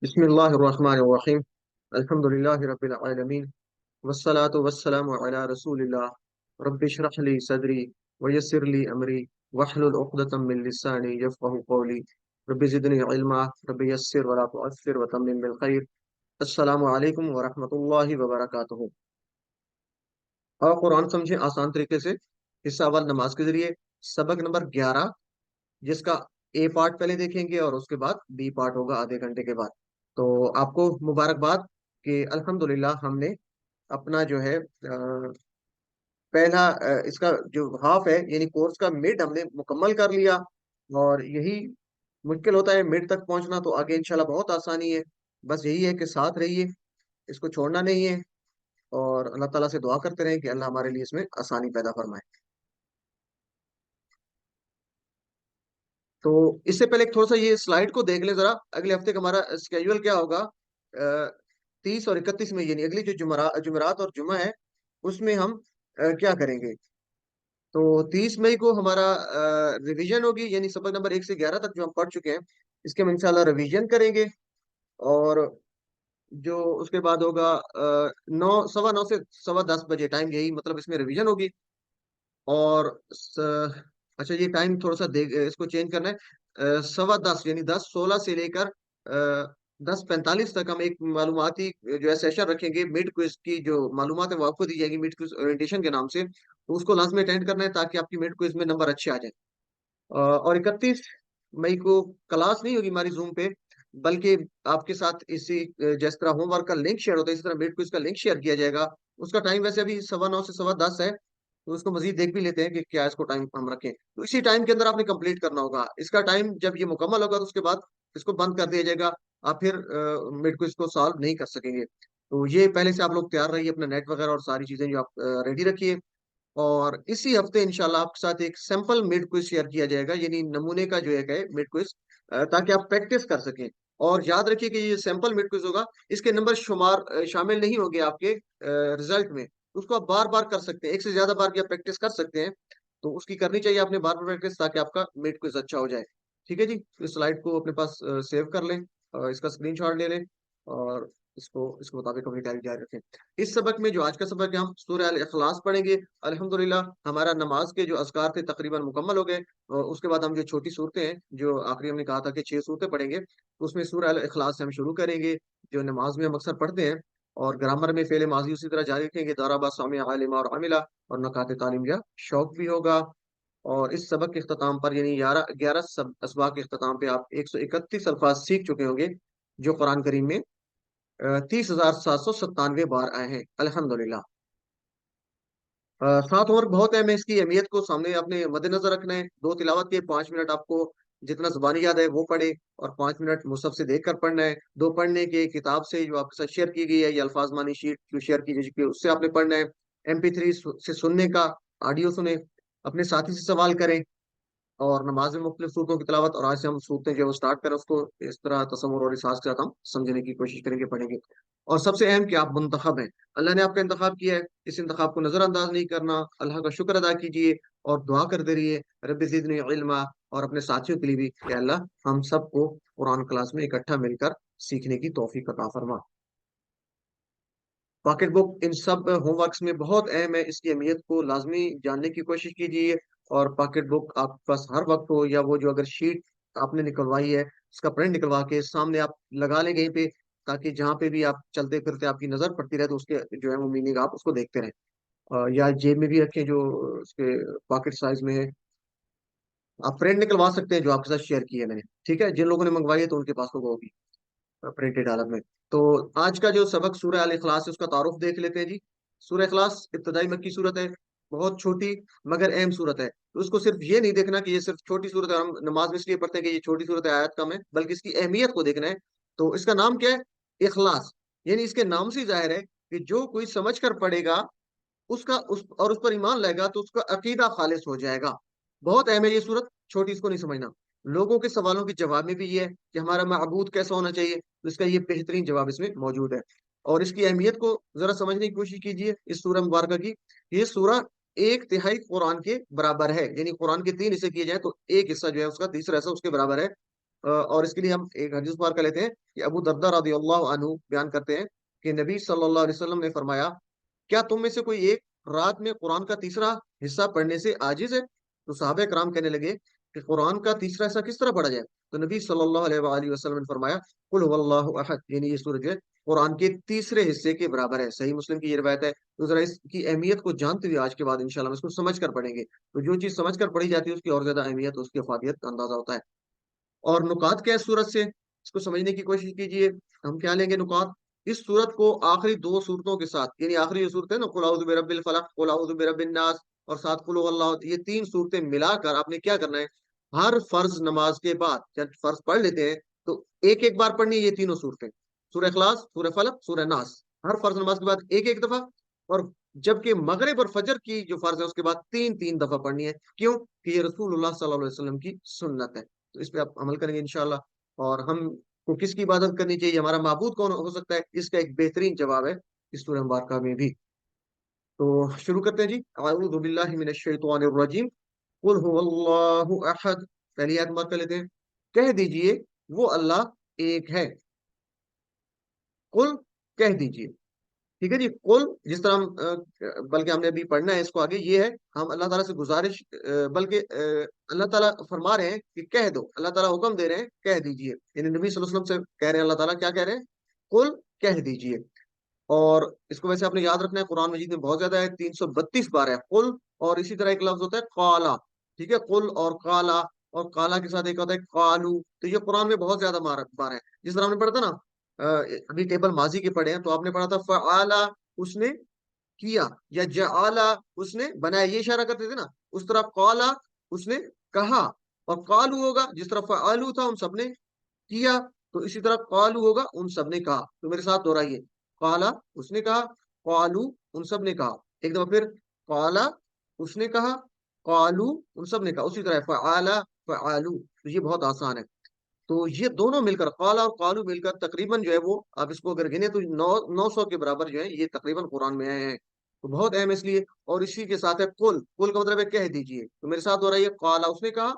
बिस्मिल्लाहिर्रहमानिर्रहीम अल्हम्दुलिल्लाहि रब्बिल आलमीन वस्सलातु वस्सलामु अला रसूलिल्लाह रब्बि इश्रह ली सदरी वयस्सिर ली अमरी वहलुल उक़दतम मिन लिसानी यफ़क़हू क़ौली रब्बि ज़िदनी इल्मा रब्बि यस्सिर वला तुअस्सिर व तम्मिम बिल खैर। अस्सलामु अलैकुम व रहमतुल्लाहि व बरकातुहू। और कुरान समझे आसान तरीके से। हिस्सा अव्वल नमाज के जरिए। सबक नंबर 11, जिसका ए पार्ट पहले देखेंगे और उसके बाद बी पार्ट होगा आधे घंटे के बाद। तो आपको मुबारकबाद कि अल्हम्दुलिल्लाह हमने अपना जो है पहला इसका जो हाफ है यानी कोर्स का मिड हमने मुकम्मल कर लिया। और यही मुश्किल होता है मिड तक पहुंचना, तो आगे इंशाल्लाह बहुत आसानी है। बस यही है कि साथ रहिए, इसको छोड़ना नहीं है, और अल्लाह ताला से दुआ करते रहें कि अल्लाह हमारे लिए इसमें आसानी पैदा फरमाए। तो इससे पहले थोड़ा सा ये स्लाइड को देख ले जरा। अगले हफ्ते का हमारा स्केड्यूल क्या होगा? 30 और 31 में, यानी अगली जो जुमरात और जुमा है, उसमें हम क्या करेंगे? तो 30 मई को हमारा रिवीजन होगी, यानी सबक नंबर 1 से 11 तक जो हम पढ़ चुके हैं, इसके हम इंशाल्लाह रिवीजन करेंगे। और जो उसके बाद होगा 9, 9:15 से 10 बजे टाइम, यही मतलब इसमें रिवीजन होगी। और अच्छा, ये टाइम थोड़ा सा इसको चेंज करना है। 10:15 यानी 10:16 से लेकर 10:45 तक हम एक मालूमाती जो है सेशन रखेंगे। मिड क्विज की जो मालूमात है वो आपको दी जाएगी मिड क्विज ओरिएंटेशन के नाम से, तो उसको लाजमी अटेंड करना है ताकि आपकी मिड क्विज में नंबर अच्छे आ जाए। और 31 मई को क्लास नहीं होगी हमारी जूम पे, बल्कि आपके साथ इसी जिस तरह होमवर्क का लिंक शेयर होता है, इसी तरह मिड क्विज का लिंक शेयर किया जाएगा। उसका टाइम वैसे अभी 9:15 से 10:15 है, तो उसको मजीद देख भी लेते हैं कि क्या इसको टाइम हम रखें। तो इसी टाइम के अंदर आपने कंप्लीट करना होगा। इसका टाइम जब ये मुकम्मल होगा तो उसके बाद इसको बंद कर दिया जाएगा। आप फिर मिड क्विज को सॉल्व नहीं कर सकेंगे। तो ये पहले से आप लोग तैयार रहिए, अपना नेट वगैरह और सारी चीजें जो आप रेडी रखिए। और इसी हफ्ते इंशाल्लाह आपके साथ एक सैंपल मिड क्विज शेयर किया जाएगा, यानी नमूने का जो है मिड क्विज, ताकि आप प्रैक्टिस कर सकें। और याद रखिए कि ये सैंपल मिड क्विज होगा, इसके नंबर शुमार शामिल नहीं होंगे आपके रिजल्ट में। उसको आप बार बार कर सकते हैं, एक से ज्यादा बार की आप प्रैक्टिस कर सकते हैं। तो उसकी करनी चाहिए आपने बार बार प्रैक्टिस, ताकि आपका मिड क्विज अच्छा हो जाए। ठीक है जी, इस स्लाइड को अपने पास सेव कर लें, इसका स्क्रीनशॉट ले लें, और इसको इसके मुताबिक अपनी तैयारी जारी रखें। इस सबक में जो आज का सबक है, हम सूरह अल इखलास पढ़ेंगे। अल्हम्दुलिल्लाह हमारा नमाज के जो अज़कार थे तकरीबन मुकम्मल हो गए। और उसके बाद हम जो छोटी सूरतें हैं, जो आखिरी हमने कहा था कि 6 सूरतें पढ़ेंगे, उसमें सूरह अल इखलास से हम शुरू करेंगे, जो नमाज में हम अक्सर पढ़ते हैं। और ग्रामर में फेल माजी उसी तरह जारी रखेंगे, दरबा सामिया आलिमा और अमिला, और नकात तालीम या शौक भी होगा। और इस सबक के अख्ताम पर, यानी 11 सब असबाक के अख्ताम पे, आप 131 अल्फाज सीख चुके होंगे, जो कुरान करीम में 30,797 बार आए हैं अल्हम्दुलिल्लाह। सात ओवर बहुत है, मैं इसकी अहमियत को सामने अपने मद्देनजर रखना है। दो तिलावत के 5 मिनट आपको जितना जुबानी याद है वो पढ़े, और 5 मिनट मुसहफ से देख कर पढ़ना है। दो पढ़ने के किताब से जो आपके साथ शेयर की गई है, या अल्फाज मानी शीट जो शेयर की गई है, उससे आपने पढ़ना है। MP3 से सुनने का, ऑडियो सुने, अपने साथी से सवाल करें। और नमाज में मुख्तलिफ सूरतों की तिलावत, और आज से हम सूरतें जो स्टार्ट करें उसको इस तरह तसव्वुर और एहसास के साथ हम समझने की कोशिश करेंगे, पढ़ेंगे। और सबसे अहम कि आप मुंतखब हैं, अल्लाह ने आपका इंतखाब किया है। इस इंतखाब को नजरअंदाज नहीं करना, अल्लाह का शुक्र अदा कीजिए, और दुआ करते रहिए रब्बि ज़िदनी इल्मा। और अपने साथियों के लिए भी कि अल्लाह हम सबको कुरान क्लास में इकट्ठा मिलकर सीखने की तौफीक अता फरमा। पॉकेट बुक इन सब होमवर्क्स में बहुत अहम है, इसकी अहमियत को लाजमी जानने की कोशिश कीजिए। और पॉकेट बुक आपके पास हर वक्त हो, या वो जो अगर शीट आपने निकलवाई है उसका प्रिंट निकलवा के सामने आप लगा लें कहीं पे, ताकि जहाँ पे भी आप चलते फिरते आपकी नजर पड़ती रहे, तो उसके जो है वो मीनिंग आप उसको देखते रहें। या जेब में भी रखें जो उसके पॉकेट साइज में है। आप प्रिंट निकलवा सकते हैं जो आपके साथ शेयर की है मैंने। ठीक है, जिन लोगों ने मंगवाई है तो उनके पास तो वो होगी प्रिंटेड हालत में। तो आज का जो सबक सूरह अल इखलास है, उसका तारुफ देख लेते हैं जी। सूरह इखलास इब्तदाई मक्की सूरत है, बहुत छोटी मगर अहम सूरत है। तो उसको सिर्फ ये नहीं देखना कि ये सिर्फ छोटी सूरत है, हम नमाज में इसलिए पढ़ते हैं कि ये छोटी सूरत है, आयत कम है, बल्कि इसकी अहमियत को देखना है। तो इसका नाम क्या है? इखलास। यानी इसके नाम से ही जाहिर है कि जो कोई समझ कर पढ़ेगा, उसका उस पर ईमान लाएगा, तो उसका अकीदा खालिस हो जाएगा। बहुत अहम है ये सूरत, छोटी इसको नहीं समझना। लोगों के सवालों के जवाब में भी ये है कि हमारा महबूद कैसा होना चाहिए, तो इसका ये बेहतरीन जवाब इसमें मौजूद है। और इसकी अहमियत को जरा समझने की कोशिश कीजिए इस सूरह मुबारक की। ये सूरह 1/3 कुरान के बराबर है, यानी कुरान के 3 हिस्से किए जाए तो एक हिस्सा जो है उसका तीसरा हिस्सा उसके बराबर है। اور اس کے لیے ہم ایک حدیث بار کر لیتے ہیں کہ ابو دردہ رضی اللہ عنہ بیان کرتے ہیں کہ نبی صلی اللہ علیہ وسلم نے فرمایا، کیا تم میں سے کوئی ایک رات میں قرآن کا تیسرا حصہ پڑھنے سے عاجز ہے؟ تو صحابہ کرام کہنے لگے کہ قرآن کا تیسرا حصہ کس طرح پڑھا جائے؟ تو نبی صلی اللہ علیہ وآلہ وسلم نے فرمایا، قل هو اللہ احد، یعنی یہ سورہ جو ہے قرآن کے تیسرے حصے کے برابر ہے۔ صحیح مسلم کی یہ روایت ہے۔ تو ذرا اس کی اہمیت کو جانتے ہوئے آج کے بعد انشاءاللہ ہم اس کو سمجھ کر پڑھیں گے، تو جو چیز سمجھ کر پڑھی جاتی ہے اس کی اور زیادہ اہمیت، اس کی افادیت کا اندازہ ہوتا ہے۔ اور نکات کیا ہے سورت سے، اس کو سمجھنے کی کوشش کیجئے۔ ہم کیا لیں گے نکات؟ اس سورت کو آخری دو صورتوں کے ساتھ، یعنی آخری جو صورت ہے نا، قل اعوذ برب الفلق، قل اعوذ برب الناس، اور ساتھ قل هو اللہ، یہ تین صورتیں ملا کر آپ نے کیا کرنا ہے، ہر فرض نماز کے بعد جب فرض پڑھ لیتے ہیں تو ایک ایک بار پڑھنی ہے یہ تینوں صورتیں، سورہ اخلاص، سورہ فلق، سورہ ناس، ہر فرض نماز کے بعد ایک ایک دفعہ، اور جبکہ مغرب اور فجر کی جو فرض ہے اس کے بعد تین تین دفعہ پڑھنی ہے۔ کیوں؟ کہ یہ رسول اللہ صلی اللہ علیہ وسلم کی سنت ہے۔ تو اس پہ آپ عمل کریں گے انشاءاللہ۔ اور ہم کو کس کی عبادت کرنی چاہیے، ہمارا معبود کون ہو سکتا ہے، اس کا ایک بہترین جواب ہے اس سورہ مبارکہ میں بھی۔ تو شروع کرتے ہیں جی۔ اعوذ باللہ من الشیطان الرجیم، قل هو اللہ احد، پہلی آیت مارک کر لیتے ہیں، کہہ دیجئے وہ اللہ ایک ہے، قل، کہہ دیجئے، ٹھیک ہے جی۔ قل، جس طرح بلکہ ہم نے ابھی پڑھنا ہے اس کو آگے، یہ ہے ہم اللہ تعالیٰ سے گزارش، بلکہ اللہ تعالیٰ فرما رہے ہیں کہ کہہ دو، اللہ تعالیٰ حکم دے رہے ہیں کہہ دیجئے، یعنی نبی صلی اللہ علیہ وسلم سے کہہ رہے ہیں، اللہ تعالیٰ کیا کہہ رہے ہیں، قل، کہہ دیجئے۔ اور اس کو ویسے آپ نے یاد رکھنا ہے، قرآن مجید میں بہت زیادہ ہے، 332 بار ہے قل، اور اسی طرح ایک لفظ ہوتا ہے قالا، ٹھیک ہے، قل اور قالا، اور قالا کے ساتھ ایک ہوتا ہے قالو، تو یہ قرآن میں بہت زیادہ بار ہے۔ جس طرح ہم نے پڑھا تھا نا، ابھی ٹیبل ماضی کے پڑھے ہیں تو آپ نے پڑھا تھا فعالا، اس نے کیا، یا جعالا، اس نے بنایا، یہ اشارہ کرتے تھے نا، اس طرح قالا، اس نے کہا، اور قالو ہوگا جس طرح فعالو تھا ان سب نے کیا، تو اسی طرح قالو ہوگا ان سب نے کہا۔ تو میرے ساتھ دہرائیے، قالا، اس نے کہا، قالو، ان سب نے کہا، ایک دفعہ پھر، قالا، اس نے کہا، قالو، ان سب نے کہا، اسی طرح فعالا، فعالو، تو یہ بہت آسان ہے۔ تو یہ دونوں مل کر، قالا اور قالو مل کر تقریباً جو ہے وہ، آپ اس کو اگر گنے تو 900 کے برابر جو ہے یہ تقریباً قرآن میں آئے ہیں، تو بہت اہم اس لیے۔ اور اسی کے ساتھ ہے قل، قل کا مطلب ہے کہہ دیجئے، تو میرے ساتھ ہو رہا ہے، قالا، اس نے کہا،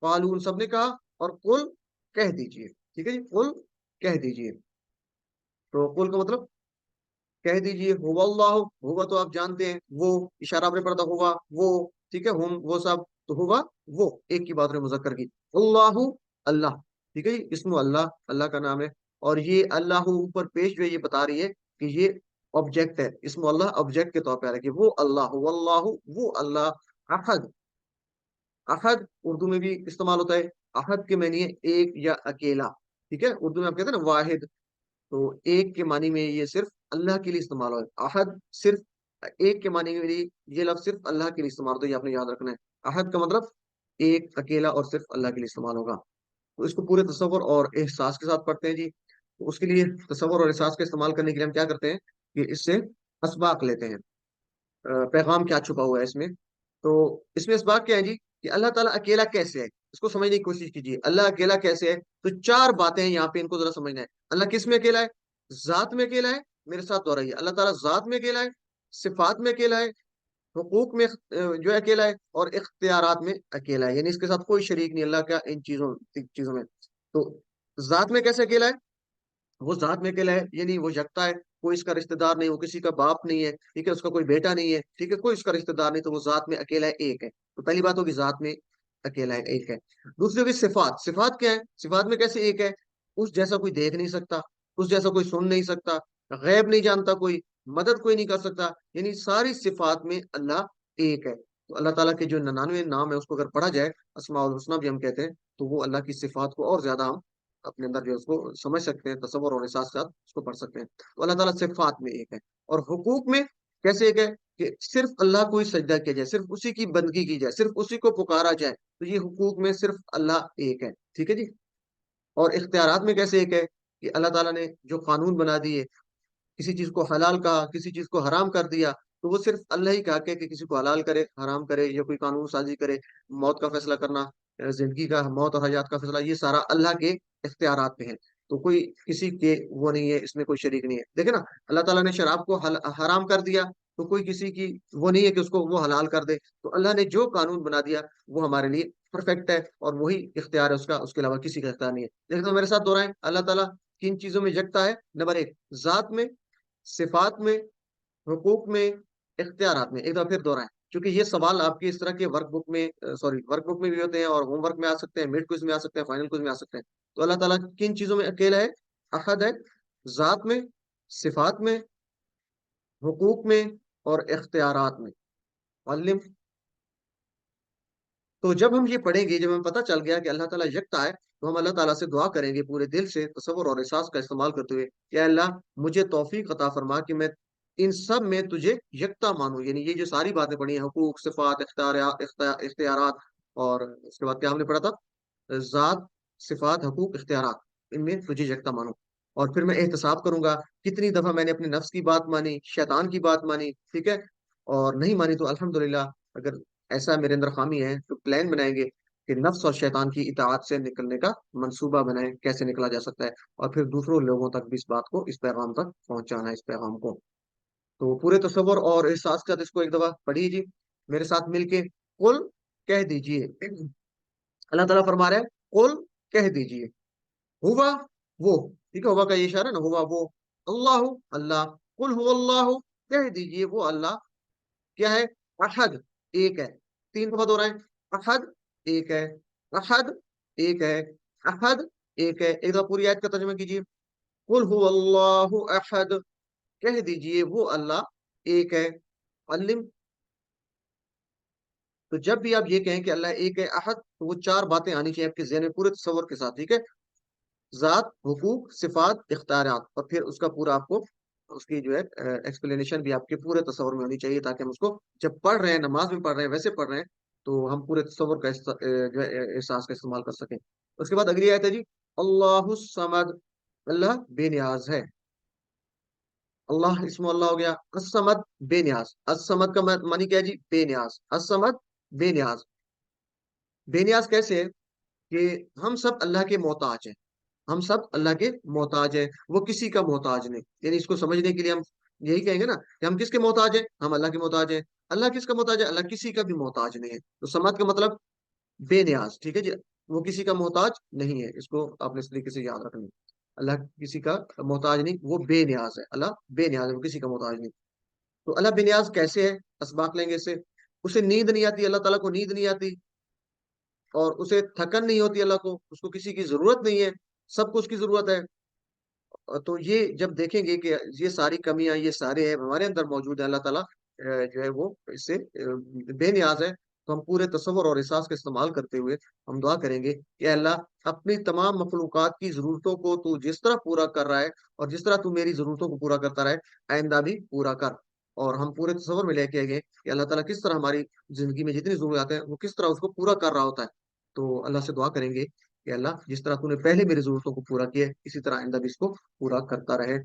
قالو، ان سب نے کہا، اور قل، کہہ دیجئے، ٹھیک ہے جی، قل، کہہ دیجئے۔ تو قل کا مطلب کہہ دیجئے، ہوا اللہ، ہوا تو آپ جانتے ہیں وہ، اشارہ آپ نے پڑھا تھا ہوا وہ، ٹھیک ہے، ہم وہ سب، تو ہوا وہ، ایک کی بات ہے مذکر کی، اللہ، اللہ، ٹھیک ہے جی، اسم اللہ، اللہ کا نام ہے۔ اور یہ اللہ اوپر پیش جو ہے یہ بتا رہی ہے کہ یہ آبجیکٹ ہے، اسم اللہ آبجیکٹ کے طور پہ آ رہا ہے کہ وہ اللہ، واللہ، وہ اللہ، احد، احد اردو میں بھی استعمال ہوتا ہے، احد کے معنی ہے ایک یا اکیلا، ٹھیک ہے، اردو میں آپ کہتے ہیں نا واحد، تو ایک کے معنی میں یہ صرف اللہ کے لیے استعمال ہو ہے، احد صرف ایک کے معنی میں یہ لفظ صرف اللہ کے لیے استعمال ہوتا ہے، یہ آپ نے یاد رکھنا ہے، احد کا مطلب ایک اکیلا اور صرف اللہ کے لیے استعمال ہوگا۔ تو اس کو پورے تصور اور احساس کے ساتھ پڑھتے ہیں جی۔ تو اس کے لیے تصور اور احساس کا استعمال کرنے کے لیے ہم کیا کرتے ہیں کہ اس سے اسباق لیتے ہیں، پیغام کیا چھپا ہوا ہے اس میں۔ تو اس میں اسباق کیا ہے جی، کہ اللہ تعالیٰ اکیلا کیسے ہے، اس کو سمجھنے کی کوشش کیجیے، اللہ اکیلا کیسے ہے۔ تو چار باتیں ہیں یہاں پہ، ان کو ذرا سمجھنا ہے۔ اللہ کس میں اکیلا ہے؟ ذات میں اکیلا ہے، میرے ساتھ دوہرائیے، اللہ تعالیٰ ذات میں اکیلا ہے، صفات میں اکیلا ہے، حقوق میں جو ہے اکیلا ہے، اور اختیارات میں اکیلا ہے، یعنی اس کے ساتھ کوئی شریک نہیں اللہ کا ان چیزوں میں۔ تو ذات میں کیسے اکیلا ہے؟ وہ ذات میں اکیلا ہے، یعنی وہ یکتا ہے، کوئی اس کا رشتہ دار نہیں، وہ کسی کا باپ نہیں ہے، ٹھیک ہے، اس کا کوئی بیٹا نہیں ہے، ٹھیک ہے، کوئی اس کا رشتہ دار نہیں، تو وہ ذات میں اکیلا ہے، ایک ہے۔ تو پہلی بات ہوگی ذات میں اکیلا ہے، ایک ہے۔ دوسری ہوگی صفات، صفات کیا ہے؟ صفات میں کیسے ایک ہے؟ اس جیسا کوئی دیکھ نہیں سکتا، اس جیسا کوئی سن نہیں سکتا، غیب نہیں جانتا کوئی، مدد کوئی نہیں کر سکتا، یعنی ساری صفات میں اللہ ایک ہے۔ تو اللہ تعالیٰ کے جو 99 نام ہے اس کو اگر پڑھا جائے، اسماء الحسنی بھی ہم کہتے ہیں، تو وہ اللہ کی صفات کو اور زیادہ ہم اپنے اندر جو ہے اس کو سمجھ سکتے ہیں، تصور اور احساس کے ساتھ اس کو پڑھ سکتے ہیں۔ تو اللہ تعالیٰ صفات میں ایک ہے۔ اور حقوق میں کیسے ایک ہے؟ کہ صرف اللہ کو ہی سجدہ کیا جائے، صرف اسی کی بندگی کی جائے، صرف اسی کو پکارا جائے، تو یہ حقوق میں صرف اللہ ایک ہے، ٹھیک ہے جی۔ اور اختیارات میں کیسے ایک ہے؟ کہ اللہ تعالیٰ نے جو قانون بنا دیے، کسی چیز کو حلال کہا، کسی چیز کو حرام کر دیا، تو وہ صرف اللہ ہی کا حق ہے کہ کسی کو حلال کرے، حرام کرے، یا کوئی قانون سازی کرے، موت کا فیصلہ کرنا، زندگی کا، موت اور حیات کا فیصلہ، یہ سارا اللہ کے اختیارات میں ہے۔ تو کوئی کسی کے وہ نہیں ہے، اس میں کوئی شریک نہیں ہے۔ دیکھیں نا، اللہ تعالیٰ نے شراب کو حرام کر دیا، تو کوئی کسی کی وہ نہیں ہے کہ اس کو وہ حلال کر دے. تو اللہ نے جو قانون بنا دیا وہ ہمارے لیے پرفیکٹ ہے، اور وہی اختیار ہے اس کا، اس کے علاوہ کسی کا اختیار نہیں ہے. لیکن تو میرے ساتھ دہرائیں، اللہ تعالیٰ کن چیزوں میں یکتا ہے؟ نمبر ایک، ذات میں، صفات میں، حقوق میں، اختیارات میں. ایک دفعہ پھر دہرائیں، کیونکہ یہ سوال آپ کی اس طرح کے ورک بک میں، سوری، ورک بک میں بھی ہوتے ہیں، اور ہوم ورک میں آ سکتے ہیں، مڈ کوئز میں آ سکتے ہیں، فائنل کوئز میں آ سکتے ہیں. تو اللہ تعالیٰ کن چیزوں میں اکیلا ہے؟ احد ہے، ذات میں، صفات میں، حقوق میں، اور اختیارات میں. علم. تو جب ہم یہ پڑھیں گے، جب ہمیں پتہ چل گیا کہ اللہ تعالیٰ یکتا ہے، تو ہم اللہ تعالیٰ سے دعا کریں گے پورے دل سے، تصور اور احساس کا استعمال کرتے ہوئے، کہ اللہ مجھے توفیق عطا فرما کہ میں ان سب میں تجھے یکتا مانوں. یعنی یہ جو ساری باتیں پڑھی ہیں، حقوق، صفات، اختیارات، اور اس کے بعد کیا ہم نے پڑھا تھا؟ ذات، صفات، حقوق، اختیارات، ان میں تجھے یکتا مانوں. اور پھر میں احتساب کروں گا کتنی دفعہ میں نے اپنے نفس کی بات مانی، شیطان کی بات مانی، ٹھیک ہے، اور نہیں مانی تو الحمدللہ. اگر ایسا میرے اندر خامی ہے تو پلان بنائیں گے کہ نفس اور شیطان کی اطاعت سے نکلنے کا منصوبہ بنائیں، کیسے نکلا جا سکتا ہے، اور پھر دوسروں لوگوں تک بھی اس بات کو، اس پیغام تک پہنچانا ہے، اس پیغام کو. تو پورے تصور اور احساس کے ساتھ اس کو ایک دفعہ پڑھیے جی میرے ساتھ مل کے. قل، کہہ دیجئے. اللہ تعالیٰ فرما رہے ہیں قل، کہہ دیجئے. ہوا، وہ، ٹھیک ہے، ہوا کا یہ اشارہ ہے نا، ہوا وہ. اللہ، اللہ. قل هو اللہ، کہہ دیجئے وہ اللہ کیا ہے؟ احد، ایک ہے. تین دفعہ دہرائیں، احد، ایک ہے. احد، ایک ہے. احد، ایک ہے. ایک دفعہ پوری آیت کا ترجمہ کیجیے. قل هو اللہ احد، کہہ دیجئے وہ اللہ ایک ہے. علم. تو جب بھی آپ یہ کہیں کہ اللہ ایک ہے، احد، تو وہ چار باتیں آنی چاہیے آپ کے ذہن میں پورے تصور کے ساتھ، ٹھیک ہے. ذات، حقوق، صفات، اختیارات، اور پھر اس کا پورا آپ کو اس کی جو ہے ایکسپلینیشن بھی آپ کے پورے تصور میں ہونی چاہیے، تاکہ ہم اس کو جب پڑھ رہے ہیں، نماز میں پڑھ رہے ہیں، ویسے پڑھ رہے ہیں، تو ہم پورے تصور کا جو ہے احساس کا استعمال کر سکیں. اس کے بعد اگلی آیت ہے جی، اللہ الصمد، اللہ بے نیاز ہے. اللہ اسم اللہ ہو گیا. الصمد، بے نیاز. الصمد کا معنی کیا ہے جی؟ بے نیاز. الصمد، بے نیاز. بے نیاز کیسے ہے؟ کہ ہم سب اللہ کے محتاج ہیں. ہم سب اللہ کے محتاج ہیں، وہ کسی کا محتاج نہیں. یعنی اس کو سمجھنے کے لیے ہم یہی کہیں گے نا کہ ہم کس کے محتاج ہیں؟ ہم اللہ کے محتاج ہیں. اللہ کس کا محتاج ہے؟ اللہ کسی کا بھی محتاج نہیں ہے. تو سمد کا مطلب بے نیاز، ٹھیک ہے جی. وہ کسی کا محتاج نہیں ہے. اس کو آپ نے اس طریقے سے یاد رکھنا ہے. اللہ کسی کا محتاج نہیں، وہ بے نیاز ہے. اللہ بے نیاز ہے، وہ کسی کا محتاج نہیں. تو اللہ بے نیاز کیسے ہے؟ اسباق لیں گے اس سے. اسے نیند نہیں آتی، اللہ تعالیٰ کو نیند نہیں آتی، اور اسے تھکن نہیں ہوتی. اللہ کو، اس کو کسی کی ضرورت نہیں ہے، سب کو اس کی ضرورت ہے. تو یہ جب دیکھیں گے کہ یہ ساری کمیاں، یہ سارے ہیں ہمارے اندر موجود ہے، اللہ تعالیٰ جو ہے وہ اس سے بے نیاز ہے. تو ہم پورے تصور اور احساس کا استعمال کرتے ہوئے ہم دعا کریں گے کہ اللہ اپنی تمام مخلوقات کی ضرورتوں کو تو جس طرح پورا کر رہا ہے، اور جس طرح تو میری ضرورتوں کو پورا کرتا رہے، آئندہ بھی پورا کر. اور ہم پورے تصور میں لے کے آئیں گے کہ اللہ تعالیٰ کس طرح ہماری زندگی میں جتنی ضرورت ہیں وہ کس طرح اس کو پورا کر رہا ہوتا ہے. تو اللہ سے دعا کریں گے کہ اللہ جس طرح تو نے پہلے میری ضرورتوں کو پورا کیا ہے، اسی طرح آئندہ بھی اس کو پورا کرتا رہے،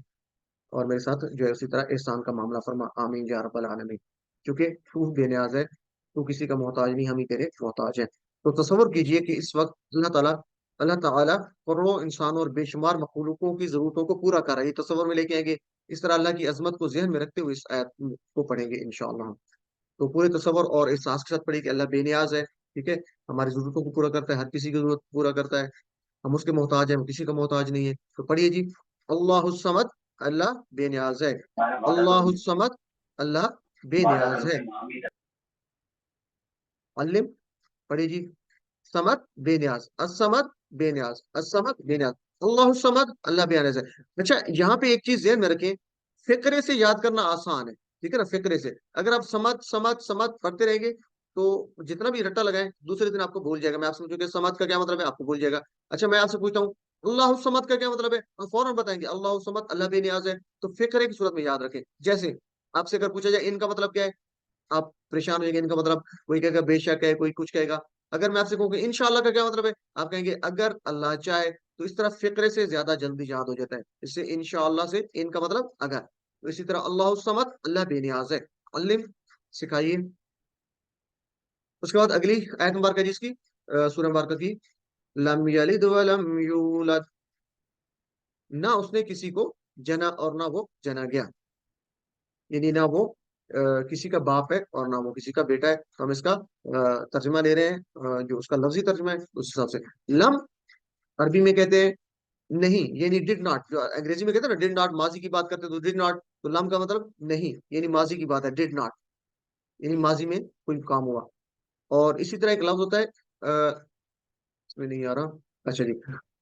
اور میرے ساتھ جو ہے اسی طرح احسان کا معاملہ فرما. آمین یا رب العالمین. کیونکہ تو بے نیاز ہے، تو کسی کا محتاج نہیں، ہم ہی تیرے محتاج ہیں. تو تصور کیجئے کہ اس وقت اللہ تعالیٰ کروڑوں انسانوں اور بے شمار مخلوقوں کی ضرورتوں کو پورا کر رہا ہے. یہ تصور میں لے کے آئیں گے. اس طرح اللہ کی عظمت کو ذہن میں رکھتے ہوئے اس آیت کو پڑھیں گے انشاءاللہ. تو پورے تصور اور احساس کے ساتھ پڑھیے کہ اللہ بے نیاز ہے، ٹھیک ہے، ہماری ضرورتوں کو پورا کرتا ہے، ہر کسی کی ضرورت پورا کرتا ہے. ہم اس کے محتاج ہیں، ہم کسی کا محتاج نہیں ہے. تو پڑھیے جی، اللہ الصمد، اللہ بے نیاز ہے. اللہ الصمد، اللہ بے نیاز ہے. علم. پڑھیے جی، سمد، بے نیاز. الصمد، بے نیاز. الصمد، بے نیاز. اللہ الصمد، اللہ بے نیاز ہے. اچھا، یہاں پہ ایک چیز ذہن میں رکھیں، فقرے سے یاد کرنا آسان ہے، ٹھیک ہے نا. فقرے سے اگر آپ سمد سمد سمد پڑھتے رہیں گے تو جتنا بھی رٹا لگائیں دوسرے دن آپ کو بھول جائے گا. میں آپ سے پوچھوں کہ سمد کا کیا مطلب ہے، آپ کو بھول جائے گا. اچھا، میں آپ سے پوچھتا ہوں اللہ الصمد کا کیا مطلب ہے، آپ فوراً بتائیں گے اللہ الصمد، اللہ بے نیاز ہے. تو فقرے کی صورت میں یاد رکھیں. جیسے آپ سے اگر پوچھا جائے ان کا مطلب کیا ہے، آپ پریشان ہو جائیں گے. ان کا مطلب کوئی کہے گا بے شک ہے، کوئی کچھ کہے گا. اگر میں آپ سے کہوں کہ انشاءاللہ کا کیا مطلب ہے، آپ کہیں گے اگر اللہ چاہے. تو اس طرح فقرے سے زیادہ جلدی یاد ہو جاتا ہے. اس سے انشاءاللہ سے ان کا مطلب اگر. تو اسی طرح اللہ الصمد، اللہ بے نیاز ہے. علم، سکھائیے. اس کے بعد اگلی آیت مبارکہ جس کی سورہ مبارکہ کی، لم یلد ولم یولد، نہ اس نے کسی کو جنا اور نہ وہ جنا گیا. یعنی نہ وہ किसी का बाप है और ना वो किसी का बेटा है, तो हम इसका तर्जमा ले रहे हैं, जो उसका लफ्जी तर्जमा है उस हिसाब से। लम अरबी में कहते हैं नहीं, यानी डिड नॉट, जो अंग्रेजी में कहते हैं ना डिड नॉट, माजी की बात करते हैं तो डिड नॉट, तो लम का मतलब नहीं, यानी माजी की बात है, डिड नॉट, यानी माजी में कोई काम हुआ। और इसी तरह एक लफ्ज होता है, इसमें नहीं आ रहा, अच्छा जी,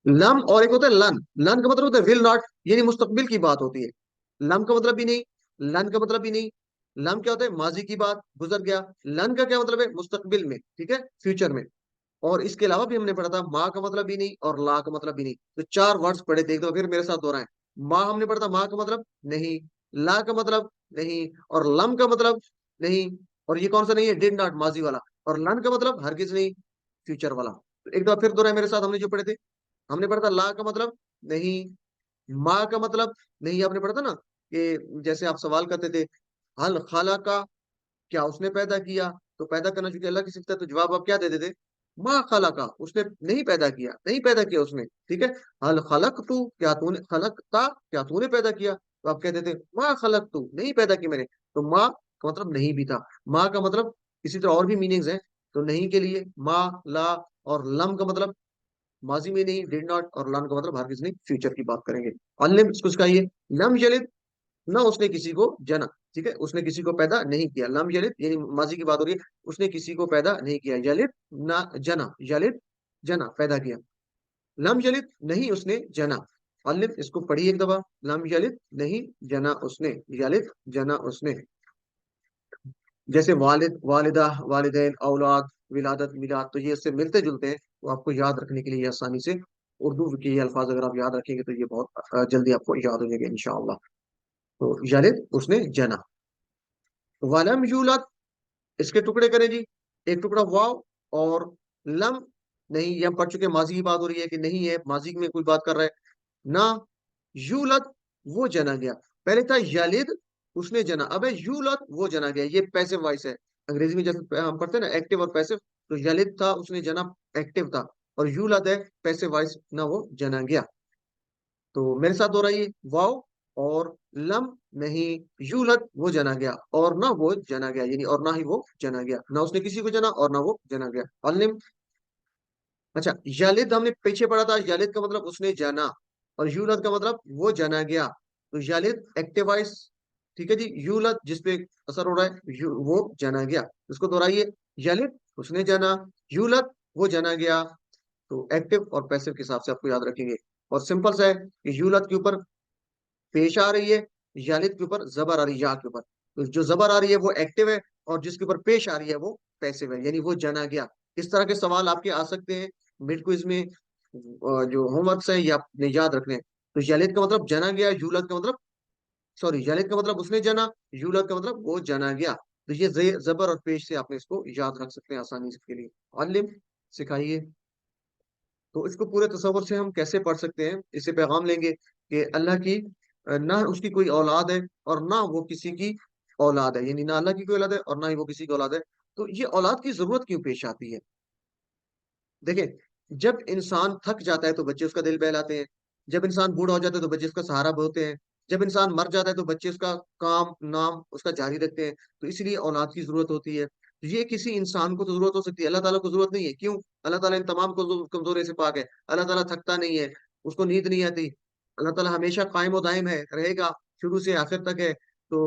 लम, और एक होता है लन। लन का मतलब होता है विल नॉट, यानी मुस्तकबिल की बात होती है। लम का मतलब भी नहीं, लन का मतलब भी नहीं। लम क्या होता है, माजी की बात, गुजर गया। लन का क्या मतलब है, मुस्तकबिल में, ठीक है, फ्यूचर में। और इसके अलावा भी हमने पढ़ा था, माँ का मतलब भी नहीं और ला का मतलब भी नहीं। तो चार वर्ड्स पढ़े थे, एक दो फिर मेरे साथ दोहराएं। माँ हमने पढ़ा था, माँ का मतलब नहीं, ला का मतलब नहीं, और लम का मतलब नहीं, और ये कौन सा नहीं है, डिड नॉट, माजी वाला। और लन का मतलब हरगिज नहीं, फ्यूचर वाला। तो एक दो फिर दोहराए मेरे साथ, हमने जो पढ़े थे। हमने पढ़ा था ला का मतलब नहीं, माँ का मतलब नहीं, आपने पढ़ा था ना कि जैसे आप सवाल करते थे, हल खाला का, क्या उसने पैदा किया, तो पैदा करना चूंकि अल्लाह की सिफत है, तो जवाब आप क्या दे देते, माँ खला का, उसने नहीं पैदा किया, नहीं पैदा किया उसने, ठीक है। हल खलक तू, क्या तूने, खलक ता, क्या तूने पैदा किया, तो आप कहते थे माँ खलक तू, नहीं पैदा की मैंने। तो माँ का मतलब नहीं भी था। माँ का मतलब इसी तरह और भी मीनिंग्स हैं। तो नहीं के लिए माँ, ला, और लम का मतलब माजी में नहीं, डिड नॉट, और लान का मतलब हर किसी नहीं, फ्यूचर की बात करेंगे। अल्लिम इसको सिखाइए, लम यलिद, ना उसने किसी को जना, ठीक है, उसने किसी को पैदा नहीं किया। लम यलिद यानी माजी की बात हो रही है, उसने किसी को पैदा नहीं किया। यलिद ना जना, यलिद जना, पैदा किया। लम यलिद नहीं उसने जना। अलिफ इसको पढ़िए एक दफा, लम यलिद नहीं जना उसने, यलिद जना उसने। जैसे वालिद, वालिदा, वालिदैन, औलाद, विलादत, मिलाद, तो ये इससे मिलते जुलते हैं, तो आपको याद रखने के लिए ये आसानी से उर्दू के ये अल्फाज अगर आप याद रखेंगे तो ये बहुत जल्दी आपको याद हो जाएगा इंशाअल्लाह। तो यलिद उसने जना। वलम यूलद, इसके टुकड़े करें जी, एक टुकड़ा वाव, और लम नहीं, ये हम पढ़ चुके हैं, माजी की बात हो रही है कि नहीं है, माजी में कोई बात कर रहा है ना। यूलद वो जना गया, पहले था यलिद उसने जना, अब है यूलद वो जना गया, ये पैसिव वॉइस है। अंग्रेजी में जैसे हम पढ़ते हैं ना एक्टिव और पैसिव, तो यलिद था उसने जना, एक्टिव था, और यूलद है पैसिव वॉइस, ना वो जना गया। तो मेरे साथ हो रहा है वाव और लम नहीं, यूलद वो जना गया, और ना वो जना गया, यानी और ना ही वो जना गया, ना उसने किसी को जना और ना वो जना गया। अलिम, अच्छा, यलिद हमने पीछे पढ़ा था, यलिद का मतलब उसने जना, और यूलद का मतलब वो जना गया। तो यलिद एक्टिव वॉइस, ठीक है जी, यूलद जिसपे असर हो रहा है, वो जना गया। इसको दोहराइए, यलिद उसने जना, यूलद वो जना गया। तो एक्टिव और पैसिव के हिसाब से आपको याद रखेंगे। और सिंपल सा है कि यूलद के ऊपर पेश आ रही है, यालिद के ऊपर जबर आ रही है, या के ऊपर, तो जो जबर आ रही है वो एक्टिव है, और जिसके ऊपर पेश आ रही है वो पैसिव है, यानी वो जना गया। इस तरह के सवाल आपके आ सकते हैं मिड क्विज में, जो होमवर्क है ये आपने याद रखने हैं। तो यालिद का मतलब जना गया, यूलद का मतलब, सॉरी, यालिद का मतलब उसने जना, यूलद का मतलब वो जना गया। तो ये जबर और पेश से आपने इसको याद रख सकते हैं आसानी के लिए। अलिम सिखाइए। तो इसको पूरे तसव्वुर से हम कैसे पढ़ सकते हैं, इससे पैगाम लेंगे कि अल्लाह की ना उसकी कोई औलाद है और ना वो किसी की औलाद है, यानी ना अल्लाह की कोई औलाद है और ना ही वो किसी की औलाद है। तो ये औलाद की जरूरत क्यों पेश आती है? देखें, जब इंसान थक जाता है तो बच्चे उसका दिल बहलाते हैं, जब इंसान बूढ़ा हो जाता है तो बच्चे उसका सहारा होते हैं, जब इंसान मर जाता है तो बच्चे उसका काम नाम उसका जारी रखते हैं। तो इसलिए औलाद की जरूरत होती है। तो ये किसी इंसान को तो जरूरत हो सकती है, अल्लाह ताला को जरूरत नहीं है। क्यों? अल्लाह ताला इन तमाम कमजोरी से पाक है। अल्लाह ताला थकता नहीं है, उसको नींद नहीं आती। अल्लाह ताला हमेशा कायम और दायम है, रहेगा, शुरू से आखिर तक है। तो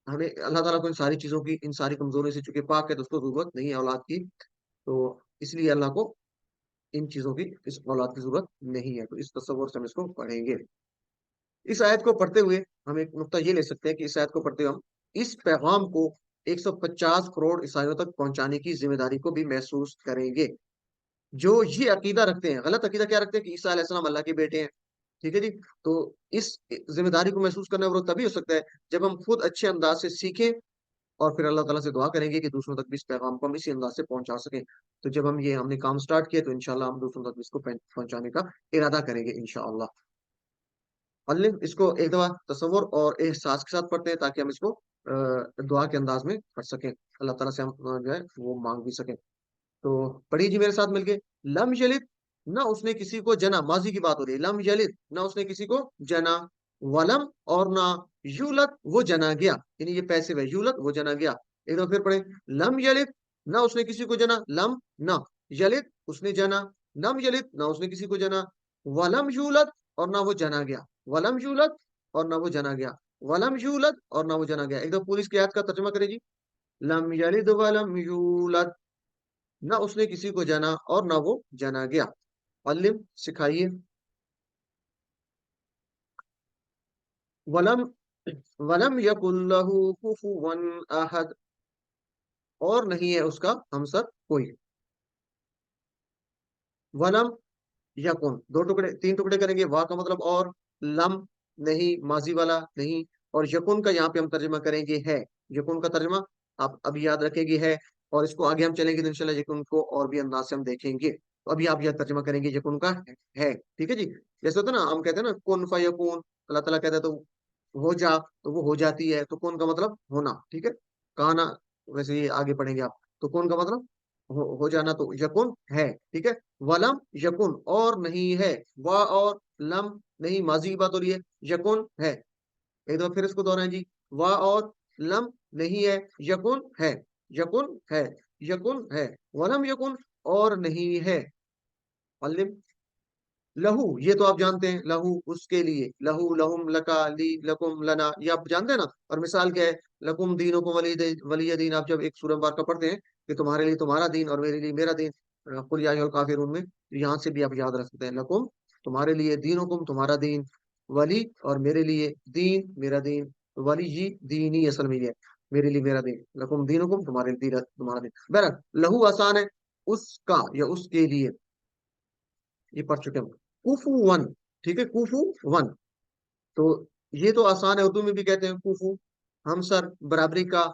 हमें अल्लाह ताला को इन सारी चीजों की, इन सारी कमजोरी से चूंकि पाक है, तो उसको जरूरत नहीं है औलाद की। तो इसलिए अल्लाह को इन चीजों की, इस औलाद की जरूरत नहीं है। तो इस तस्वर से हम इसको पढ़ेंगे। इस आयत को पढ़ते हुए हम एक नुक्ता ये ले सकते हैं कि इस आयत को पढ़ते हुए हम इस पैगाम को 150 करोड़ ईसाइयों तक पहुंचाने की जिम्मेदारी को भी महसूस करेंगे, जो ये अकीदा रखते हैं, गलत अकीदा क्या रखते हैं कि ईसा अलैहिस्सलाम अल्लाह के बेटे हैं, ठीक है जी। तो इस जिम्मेदारी को महसूस करना वो तभी हो सकता है जब हम खुद अच्छे अंदाज से सीखें, और फिर अल्लाह ताला से दुआ करेंगे कि दूसरों तक भी इस पैगाम को हम इसी अंदाज से पहुंचा सकें। तो जब हम ये हमने काम स्टार्ट किया तो इंशाल्लाह हम दूसरों तक भी इसको पहुंचाने का इरादा करेंगे इंशाल्लाह। अल्लाह इसको एक दफा तसव्वुर और एहसास के साथ पढ़ते हैं ताकि हम इसको दुआ के अंदाज में पढ़ सकें, अल्लाह ताला से हम जो है वो मांग भी सकें। तो पढ़िए जी मेरे साथ मिलके, लम यलिद, ना उसने किसी को जना, माजी की बात हो रही है, लम यलिद ना उसने किसी को जना, वलम और ना, यूलद वो जना गया, यानी ये पैसिव है, यूलद वो जना गया। एक दफा फिर पढ़े, लम यलिद ना उसने किसी को जना, लम ना, यलिद उसने जना, लम यलिद ना उसने किसी को जना, वलम यूलद और ना वो जना गया, वलम यूलद और ना वो जना गया, वलम यूलद और ना वो जना गया। एक दफा पूरी इसकी आयत का तर्जुमा करें जी। लम यलिद वलम यूलद, ना उसने किसी को जना और ना वो जना गया। अल्लिम सिखाइए। वलम वलम यकुल्लहु कुफुवन अहद, और नहीं है उसका हमसर कोई। वलम यकुन, दो टुकड़े तीन टुकड़े करेंगे, वाह का मतलब और, लम नहीं माजी वाला नहीं, और यकुन का यहाँ पे हम तर्जमा करेंगे है। यकुन का तर्जमा आप अभी याद रखेंगे है, और इसको आगे हम चलेंगे तो इंशाल्लाह यकुन को और भी अंदाज से हम देखेंगे। तो अभी आप यह तर्जमा करेंगे यकुन का है, ठीक है जी। जैसे होता है ना, हम कहते हैं ना कुन फयकुन, अल्लाह ताला कहता है तो हो जा, तो वो हो जाती है, तो कौन का मतलब होना, ठीक है। कहना, वैसे ये आगे पढ़ेंगे आप। तो कौन का मतलब हो जाना, तो यकुन है, ठीक है। वलम यकुन और नहीं है, वा और लम नहीं माजी की बात हो रही है, यकुन है। एक दफा फिर इसको दोहराएं जी। वा और लम नहीं है, यकुन है, यकुन है, यकुन है, वलम यकुन और नहीं है। अल्लिम, लहू ये तो आप जानते हैं, लहू उसके लिए, लहू लहुम लका ली लकुम लना, ये आप जानते हैं ना। और मिसाल क्या है, लकुम दीनुकुम वलिय दीन, आप जब एक सूरह बार का पढ़ते हैं कि तुम्हारे लिए तुम्हारा दीन और मेरे लिए मेरा दीन, कुल या अय्युहल काफिरून में, तो यहाँ से भी आप याद रख सकते हैं, लकुम तुम्हारे लिए, दीनुकुम तुम्हारा दीन, वली और मेरे लिए, दीन मेरा दीन, वली जी दीनी असल में ये है, मेरे लिए मेरा दीन, लकुम दीनुकुम तुम्हारे लिए तुम्हारा दीन। बहरहाल लहू आसान है, उसका या उसके लिए, ये पढ़ चुके हम। कुफू वन, ठीक है, कुफू वन, तो ये तो आसान है, उर्दू में भी कहते हैं कुफू, हम सर बराबरी का,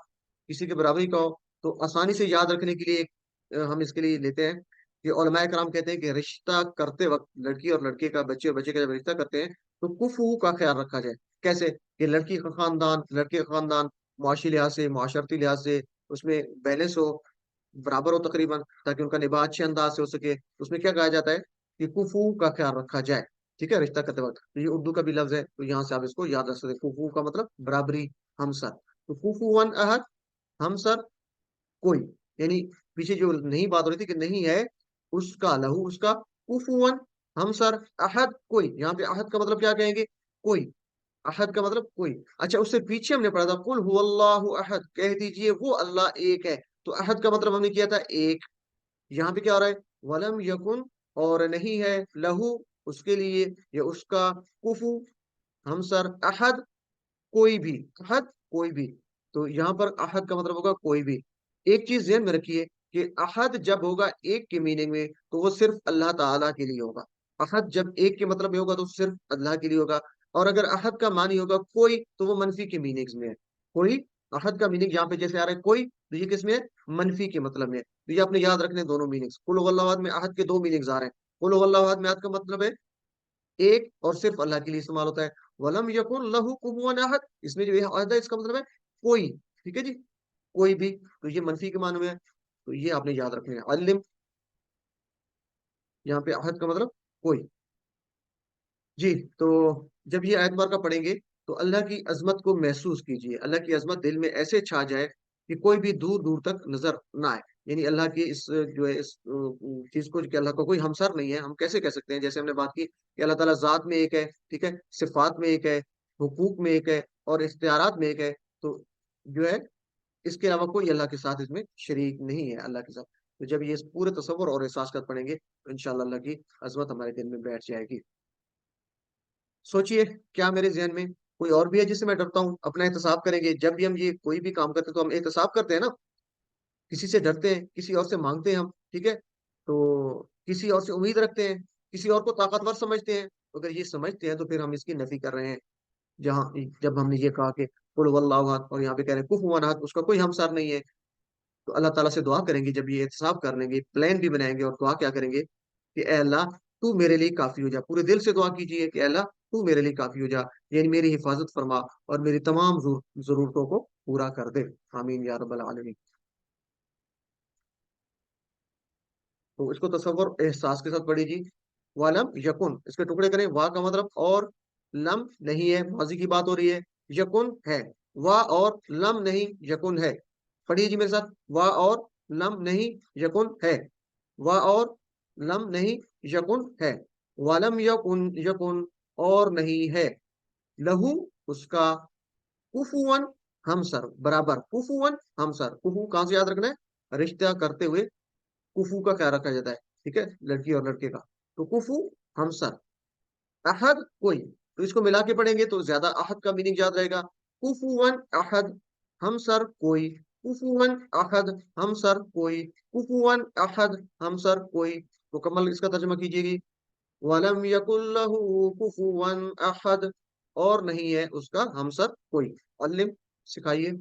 किसी के बराबरी का हो, तो आसानी से याद रखने के लिए हम इसके लिए लेते हैं कि उलमाए कराम कहते हैं कि रिश्ता करते वक्त लड़की और लड़के का, बच्चे और बच्चे का जब रिश्ता करते हैं तो कुफू का ख्याल रखा जाए। कैसे कि लड़की का खानदान, लड़के का खानदान, मुआशी लिहाज से, मुआशरती लिहाज से उसमें बैलेंस हो, बराबर हो तकरीबन, ताकि उनका निभाव अच्छे अंदाज से हो सके। उसमें क्या कहा जाता है कि कुफू का ख्याल रखा जाए, ठीक है, रिश्ता करते वक्त। तो ये उर्दू का भी लफ्ज है, तो यहाँ से आप इसको याद रख सकते हैं, कुफू का मतलब बराबरी, हमसर। तो कुफू वन अहद, हमसर कोई, यानी पीछे जो नहीं बात हो रही थी कि नहीं है उसका, लहू उसका, कुफुवन हमसर, अहद कोई, यहाँ पे अहद का मतलब क्या कहेंगे, कोई, अहद का मतलब कोई। अच्छा, उससे पीछे हमने पढ़ा था कुल हुवल्लाहु अहद, कह दीजिए वो अल्लाह एक है, तो अहद का मतलब हमने किया था एक। यहाँ पे क्या हो रहा है, वलम यकुन और नहीं है, लहू उसके लिए या उसका, कुफू हमसर, अहद कोई भी, अहद कोई भी। तो यहाँ पर अहद का मतलब होगा कोई भी। एक चीज ध्यान में रखिए कि अहद जब होगा एक के मीनिंग में तो वो सिर्फ अल्लाह ताला के लिए होगा। अहद जब एक के मतलब में होगा तो सिर्फ अल्लाह के लिए होगा। और अगर अहद का मानी होगा कोई, तो वो मनफी के मीनिंग्स में है। कोई, अहद का मीनिंग यहाँ पे जैसे आ रहा है कोई, तो ये किस में है, मनफी के मतलब में है। तो ये आपने याद रखने दोनों मीनिंग्स, कुल हु अल्लाहु अहद में अहद के दो मीनिंग्स आ रहे हैं। कुल हु अल्लाहु अहद में अहद का मतलब है एक और सिर्फ अल्लाह के लिए इस्तेमाल होता है। वलम यकुन लहू कुफुवन अहद, इसमें जो ये अहद है इसका मतलब है कोई, ठीक है जी, कोई भी, तो ये मनफी के मानो में है, तो ये आपने याद रखना है। अल्लिम, यहाँ पे अहद का मतलब कोई। जी, तो जब ये आयत बार का पढ़ेंगे तो अल्लाह की अजमत को महसूस कीजिए, अल्लाह की अजमत दिल में ऐसे छा जाए कि कोई भी दूर दूर तक नजर ना आए। यानी अल्लाह की इस जो है इस चीज को, कि अल्लाह का कोई हमसर नहीं है, हम कैसे कह सकते हैं, जैसे हमने बात की कि अल्लाह ताला जात में एक है, ठीक है, सिफात में एक है, हुकूक में एक है, और इख्तियारात में एक है, तो जो है इसके अलावा कोई अल्लाह के साथ इसमें शरीक नहीं है अल्लाह के साथ। तो जब ये इस पूरे तसव्वुर और एहसास कर पढ़ेंगे तो इंशाअल्लाह अल्लाह की अजमत हमारे दिल में बैठ जाएगी। सोचिए, क्या मेरे जहन में कोई और भी है जिससे मैं डरता हूँ? अपना एहतसाब करेंगे, जब भी हम ये कोई भी काम करते हैं तो हम एहतसाब करते हैं ना, किसी से डरते हैं, किसी और से मांगते हैं हम, ठीक है, तो किसी और से उम्मीद रखते हैं, किसी और को ताकतवर समझते हैं। तो अगर ये समझते हैं तो फिर हम इसकी नफी कर रहे हैं। जहाँ जब हमने ये कहा कि कुल हुवल्लाहु अहद, और यहाँ पे कह रहे हैं कुफुवन अहद, उसका कोई हमसर नहीं है, तो अल्लाह ताला से दुआ करेंगे, जब ये एहतसाब कर लेंगे, प्लान भी बनाएंगे, और दुआ क्या करेंगे कि ए अल्लाह तू मेरे लिए काफी हो जा। पूरे दिल से दुआ कीजिए कि ए अल्लाह तू मेरे लिए काफी हो जा, यानी मेरी हिफाजत फरमा और मेरी तमाम जरूरतों को पूरा कर दे। आमीन या रब्बल आलमीन। तो इसको तसव्वुर एहसास के साथ पढ़ी जी। वालम यकुन, इसके टुकड़े करें, वाह का मतलब और, लम नहीं है, माजी की बात हो रही है, यकुन है, वा और लम नहीं यकुन है। पढ़िए जी मेरे साथ, वा और लम नहीं यकुन है, वा और लम नहीं यकुन है, वालम यकुन यकुन और नहीं है, लहू उसका, कुफुवन हमसर बराबर, कुफुवन हमसर, कुफू कहां से याद रखना है, रिश्ता करते हुए कुफू का क्या रखा जाता है, ठीक है, लड़की और लड़के का, तो कुफू हमसर, अहद कोई, तो इसको मिला के पढ़ेंगे तो ज्यादा अहद का मीनिंग याद रहेगा, कुफुवन अहद, हमसर कोई, कुफुवन अहद हमसर कोई, कुफुवन अहद हमसर कोई, मुकम्मल इसका तर्जुमा कीजिएगी, वलम यकुल्लहु कुफुवन अहद, और नहीं है उसका हमसर कोई। अल्लिम, सिखाइए।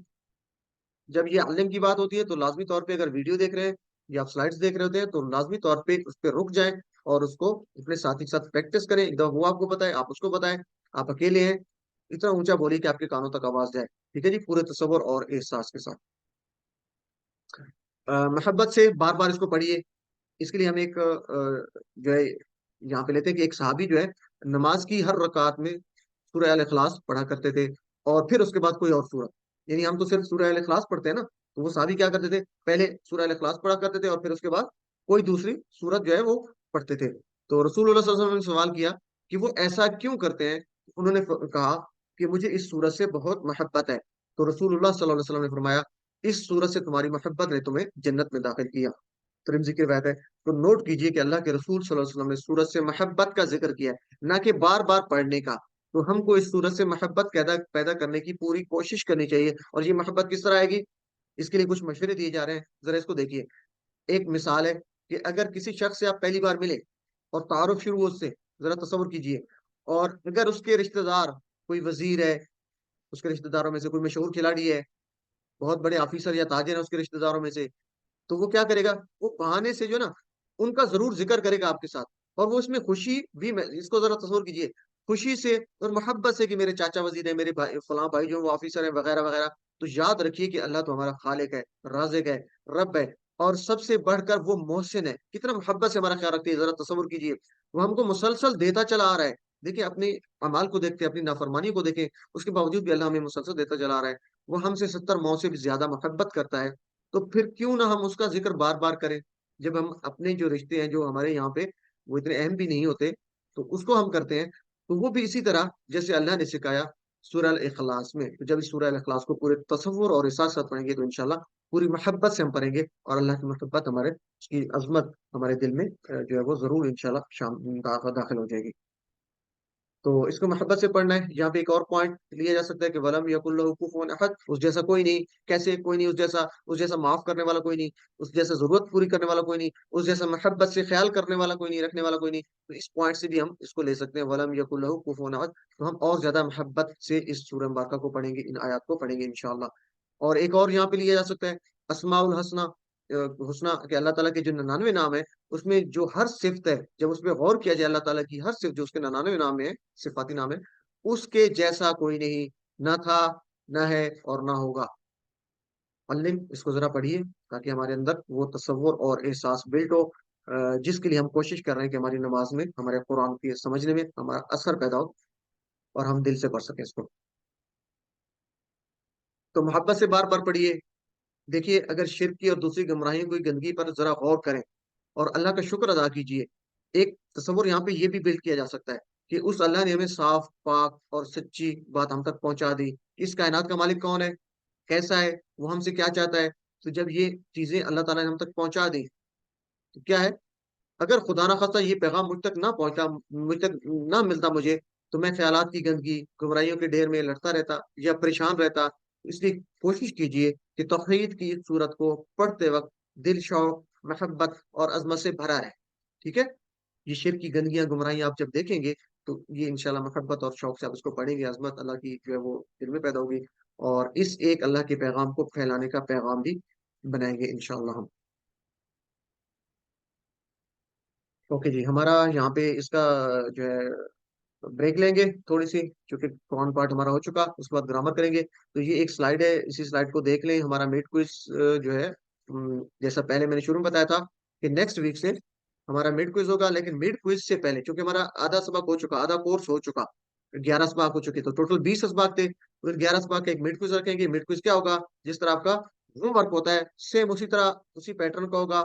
जब ये अल्लिम की बात होती है तो लाजमी तौर पे अगर वीडियो देख रहे हैं या आप स्लाइड्स देख रहे होते हैं तो लाजमी तौर पे उस पर रुक जाएं और उसको अपने साथी के साथ प्रैक्टिस करें, एक दफा वो आपको बताए, आप उसको बताएं, आप अकेले हैं, इतना ऊंचा बोलिए कि आपके कानों तक आवाज जाए, ठीक है जी, पूरे तसव्वुर और एहसास के साथ। मोहब्बत से बार बार इसको पढ़िए। इसके लिए हम एक जो है यहाँ पे लेते हैं कि एक सहाबी जो है नमाज की हर रकात में सूरह अल इखलास पढ़ा करते थे, और फिर उसके बाद कोई और सूरत, यानी हम तो सिर्फ सूरह अल इखलास पढ़ते हैं ना, तो वो सहाबी क्या करते थे, पहले सूरह अल इखलास पढ़ा करते थे और फिर उसके बाद कोई दूसरी सूरत जो है वो पढ़ते थे। तो रसूलुल्लाह सल्लल्लाहु अलैहि वसल्लम ने सवाल किया कि वो ऐसा क्यों करते हैं, उन्होंने कहा कि मुझे इस सूरत से बहुत मोहब्बत है। तो रसूलुल्लाह सल्लल्लाहु अलैहि वसल्लम ने फरमाया, इस सूरत से तुम्हारी मोहब्बत ने तुम्हें जन्नत में दाखिल किया। तिरमिज़ी की रिवायत है। तो नोट कीजिए कि अल्लाह के रसूल सल्लल्लाहु अलैहि वसल्लम ने सूरत से मोहब्बत का जिक्र किया है, ना कि बार बार पढ़ने का। तो हमको इस सूरत से मोहब्बत पैदा पैदा करने की पूरी कोशिश करनी चाहिए। और ये मोहब्बत किस तरह आएगी, इसके लिए कुछ मशवरे दिए जा रहे हैं, जरा इसको देखिए। एक मिसाल है कि अगर किसी शख्स से आप पहली बार मिले और तारुफ शुरू हो उससे, जरा तसव्वुर कीजिए, और अगर उसके रिश्तेदार कोई वजीर है, उसके रिश्तेदारों में से कोई मशहूर खिलाड़ी है, बहुत बड़े ऑफिसर या ताजिर है उसके रिश्तेदारों में से, तो वो क्या करेगा, वो बहाने से जो ना उनका जरूर जिक्र करेगा आपके साथ, और वो इसमें खुशी भी, इसको जरा तस्वीर कीजिए, खुशी से और मोहब्बत से कि मेरे चाचा वजीर है, मेरे भाई फलां भाई जो वो ऑफिसर है वगैरह वगैरह। तो याद रखिए कि अल्लाह तो हमारा खालिक है, राज़िक है, रब है, और सबसे बढ़कर वो मोहसिन है, कितना मोहब्बत से हमारा ख्याल रखती है, जरा तस्वीर कीजिए। वो हमको मुसलसल देता चला आ रहा है। देखिए अपनी अमाल को देखते, अपनी नाफरमानी को देखें, उसके बावजूद भी अल्लाह हमें मुसलसल देता चला आ रहा है। वो हमसे 70 मौ से भी ज्यादा मोहब्बत करता है, तो फिर क्यों ना हम उसका जिक्र बार बार करें। जब हम अपने जो रिश्ते हैं जो हमारे यहाँ पे वो इतने अहम भी नहीं होते, तो उसको हम करते हैं, तो वो भी इसी तरह जैसे अल्लाह ने सिखाया सूरह अल इखलास में। तो जब इस सूरह अल इखलास को पूरे तसव्वुर और एहसास के साथ पढ़ेंगे तो इंशाल्लाह पूरी मोहब्बत से हम पढ़ेंगे, और अल्लाह की मोहब्बत हमारे, उसकी अजमत हमारे दिल में जो है वो जरूर इंशाल्लाह शाम दाखिल हो जाएगी। तो इसको मोहब्बत से पढ़ना है। यहाँ पे एक और पॉइंट लिया जा सकता है कि वलम यकुल्लहु कुफुवन अहद, उस जैसा कोई नहीं, कैसे कोई नहीं, उस जैसा माफ करने वाला कोई नहीं, उस जैसा जरूरत पूरी करने वाला कोई नहीं, उस जैसा मोहब्बत से ख्याल करने वाला कोई नहीं, रखने वाला कोई नहीं। तो इस पॉइंट से भी हम इसको ले सकते हैं, वलम यकुल्लहु कुफुवन अहद। तो हम और ज्यादा मोहब्बत से इस सूरह मुबारका को पढ़ेंगे, इन आयत को पढ़ेंगे इंशाअल्लाह। और एक और यहाँ पे लिया जा सकता है अस्माउल हसना, हुस्ना के अल्लाह ताला के जो 99 नाम है, उसमें जो हर सिफ्त है, जब उस पर गौर किया जाए, अल्लाह ताला की हर सिफ्त जो उसके 99 नाम है, सिफाती नाम है, उसके जैसा कोई नहीं, ना था, ना है और ना होगा। अल्लिम, इसको जरा पढ़िए ताकि हमारे अंदर वो तसव्वुर और एहसास बिल्ट हो, जिसके लिए हम कोशिश कर रहे हैं कि हमारी नमाज में, हमारे कुरान के समझने में हमारा असर पैदा हो और हम दिल से पढ़ सकें इसको। तो मोहब्बत से बार बार पढ़िए। देखिए अगर शिर्क की और दूसरी गुमराहियों की गंदगी पर जरा गौर करें और अल्लाह का शुक्र अदा कीजिए। एक तस्वुर यहाँ पे ये भी बिल्ड किया जा सकता है कि उस अल्लाह ने हमें साफ पाक और सच्ची बात हम तक पहुंचा दी। इस कायनात का मालिक कौन है, कैसा है, वो हमसे क्या चाहता है। तो जब ये चीजें अल्लाह ताला ने हम तक पहुंचा दी, तो क्या है, अगर खुदा ना खास्ता ये पैगाम मुझ तक ना पहुंचता, मुझ तक ना मिलता मुझे, तो मैं ख्यालात की गंदगी, गुमराहियों के ढेर में लड़ता रहता या परेशान रहता। इसलिए कोशिश कीजिए कि तौहीद की इस सूरत को पढ़ते वक्त दिल, शौक, मोहब्बत और अजमत से भरा रहे, ठीक है। ये शिर्क की गंदगियां, गुमराहियां आप जब देखेंगे तो ये इंशाल्लाह मोहब्बत और शौक से आप इसको पढ़ेंगे, अजमत अल्लाह की जो है वो दिल में पैदा होगी, और इस एक अल्लाह के पैगाम को फैलाने का पैगाम भी बनाएंगे इंशाल्लाह हम। ओके जी, हमारा यहाँ पे इसका जो है ब्रेक लेंगे थोड़ी सी, क्योंकि कौन पार्ट हमारा हो चुका, उसके बाद ग्रामर करेंगे। तो ये एक स्लाइड है, इसी स्लाइड को देख लें। हमारा मिड क्विज जो है, जैसा पहले मैंने शुरू में बताया था कि नेक्स्ट वीक से हमारा मिड क्विज होगा, लेकिन मिड क्विज से पहले, क्योंकि हमारा आधा सबक हो चुका, आधा कोर्स हो चुका, 11 असबाक हो चुके, तो टोटल 20 असबाक थे। फिर 11 असबाक का एक मिड क्विज रखेंगे। मिड क्विज क्या होगा, जिस तरह आपका होमवर्क होता है सेम उसी तरह उसी पैटर्न का होगा।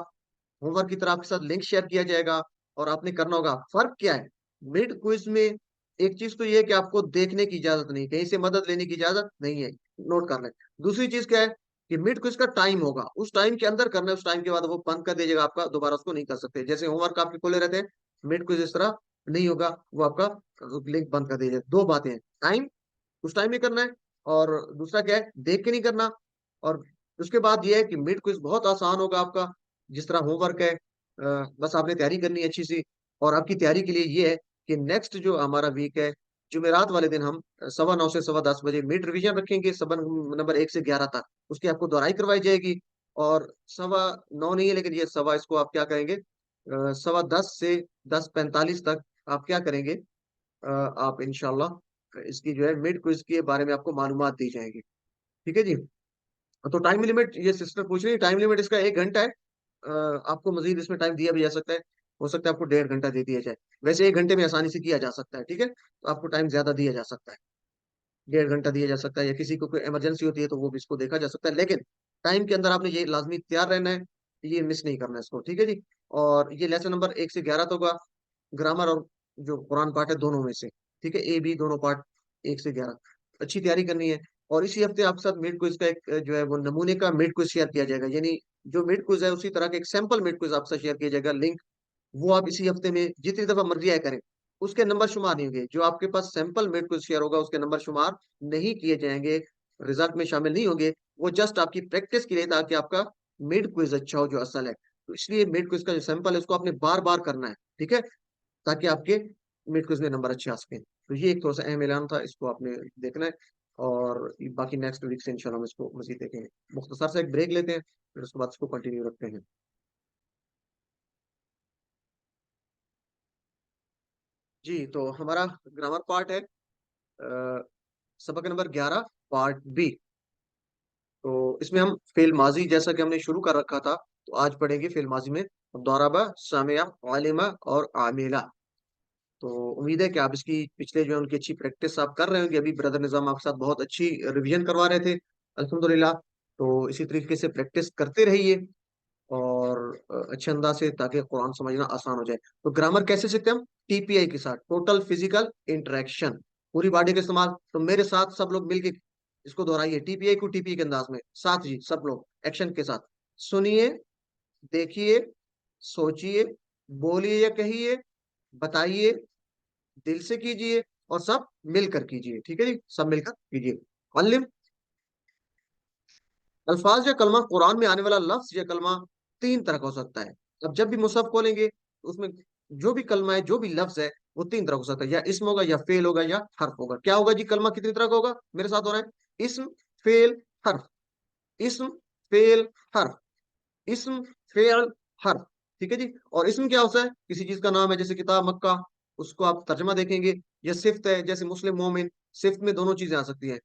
होमवर्क की तरह आपके साथ लिंक शेयर किया जाएगा और आपने करना होगा। फर्क क्या है मिड क्विज में, एक चीज तो ये है कि आपको देखने की इजाजत नहीं, कहीं से मदद लेने की इजाजत नहीं है, नोट कर लें। दूसरी चीज क्या है कि मिड क्विज का टाइम होगा, उस टाइम के अंदर करना है, उस टाइम के बाद वो बंद कर दीजिएगा, आपका दोबारा उसको नहीं कर सकते। जैसे होमवर्क आपके खुले रहते हैं, मिड क्विज इस तरह नहीं होगा, वो आपका लिंक बंद कर दीजिए। दो बातें हैं, टाइम उस टाइम में करना है, और दूसरा क्या है देख के नहीं करना। और उसके बाद ये है कि मिड क्विज बहुत आसान होगा आपका, जिस तरह होमवर्क है, बस आपने तैयारी करनी है अच्छी सी। और आपकी तैयारी के लिए ये है कि नेक्स्ट जो हमारा वीक है, जुमेरात वाले दिन हम 9:15 से 10:15 बजे मिड रिवीजन रखेंगे, सबक नंबर 1 से 11 तक। उसकी आपको दोहराई करवाई जाएगी। और 9:15 नहीं है, लेकिन ये सवा इसको आप क्या करेंगे, 10:15 से 10:45 तक आप क्या करेंगे, आप इंशाल्लाह इसकी जो है मिड क्विज के बारे में आपको मालूमात दी जाएगी। ठीक है जी। तो टाइम लिमिट, ये सिस्टर पूछ रही है, टाइम लिमिट इसका 1 घंटा है। आपको मजीद इसमें टाइम दिया भी जा सकता है, हो सकता है आपको 1.5 घंटा दे दिया जाए। वैसे 1 घंटे में आसानी से किया जा सकता है, ठीक है, तो आपको टाइम ज्यादा दिया जा सकता है, 1.5 घंटा दिया जा सकता है, या किसी को कोई इमरजेंसी होती है तो वो भी इसको देखा जा सकता है। लेकिन टाइम के अंदर आपने ये लाजमी तैयार रहना है, ये मिस नहीं करना है इसको, ठीक है जी। और ये लेसन नंबर 1 से 11 तो होगा, ग्रामर और जो कुरान पार्ट है दोनों में से, ठीक है, ए बी दोनों पार्ट 1 से 11। अच्छी तैयारी करनी है। और इसी हफ्ते आपके साथ मिड क्विज का एक जो है वो नमूने का मिड क्विज शेयर किया जाएगा, यानी जो मिड क्विज है उसी तरह का एक सैंपल मिड क्विज आपसे शेयर किया जाएगा, लिंक। वो आप इसी हफ्ते में जितनी दफा मर्जी आया करें, उसके नंबर शुमार नहीं होंगे। जो आपके पास सैंपल मेड कुछ शेयर होगा उसके नंबर शुमार नहीं किए जाएंगे, रिजल्ट में शामिल नहीं होंगे। वो जस्ट आपकी प्रैक्टिस के लिए, ताकि आपका मिड क्विज अच्छा हो जो असल है। तो इसलिए मिड क्विज का जो सैंपल है उसको आपने बार बार करना है, ठीक है, ताकि आपके मिड क्विज में नंबर अच्छे आ सकें। तो ये एक थोड़ा सा अहम ऐलान था, इसको आपने देखना है। और बाकी नेक्स्ट वीक से इंशाल्लाह हम इसको मजीद देखेंगे। मुख्तसर से एक ब्रेक लेते हैं, फिर उसके बाद इसको कंटिन्यू रखते हैं। जी, तो हमारा ग्रामर पार्ट है, सबक नंबर 11, पार्ट बी। तो इसमें हम फेल माजी, जैसा कि हमने शुरू कर रखा था, तो आज पढ़ेंगे फेल माजी में दौराबा, सामिया, आलिमा और आमिला। तो उम्मीद है कि आप इसकी पिछले जो है उनकी अच्छी प्रैक्टिस आप कर रहे होंगे। अभी ब्रदर निजाम आपके साथ बहुत अच्छी रिवीजन करवा रहे थे, अल्हम्दुलिल्लाह। तो इसी तरीके से प्रैक्टिस करते रहिए, और अच्छे अंदाज से, ताकि कुरान समझना आसान हो जाए। तो ग्रामर कैसे सीखते हैं हम, टीपीआई के साथ, टोटल फिजिकल इंटरेक्शन, पूरी बॉडी का इस्तेमाल। तो मेरे साथ सब लोग मिलके इसको दोहराइए, टीपीआई को टीपीआई के अंदाज में, साथ जी सब लोग एक्शन के साथ। सुनिए, देखिए, सोचिए, बोलिए या कहिए, बताइए, दिल से कीजिए, और सब मिलकर कीजिए, ठीक है जी, सब मिलकर कीजिए। अल्लिम, अल्फाज या कलमा, कुरान में आने वाला लफ्ज या कलमा 3 तरह का हो सकता है। अब जब भी मुसहफ खोलेंगे तो उसमें जो भी कलमा है, जो भी लफ्ज है, वो 3 तरह का हो सकता है, या इस्म होगा, या फेल होगा, या हर्फ होगा। क्या होगा जी, कलमा कितनी तरह का होगा, मेरे साथ हो रहा है, इस्म, फेल, हर्फ, इस्म, फेल, हर्फ, इस्म, फेल, हर्फ, ठीक है जी। और इस्म क्या होता है, किसी चीज का नाम है, जैसे किताब मक्का, उसको आप तर्जमा देखेंगे। या सिफ्त है, जैसे मुस्लिम मोमिन, सिफ्त में दोनों चीजें आ सकती हैं,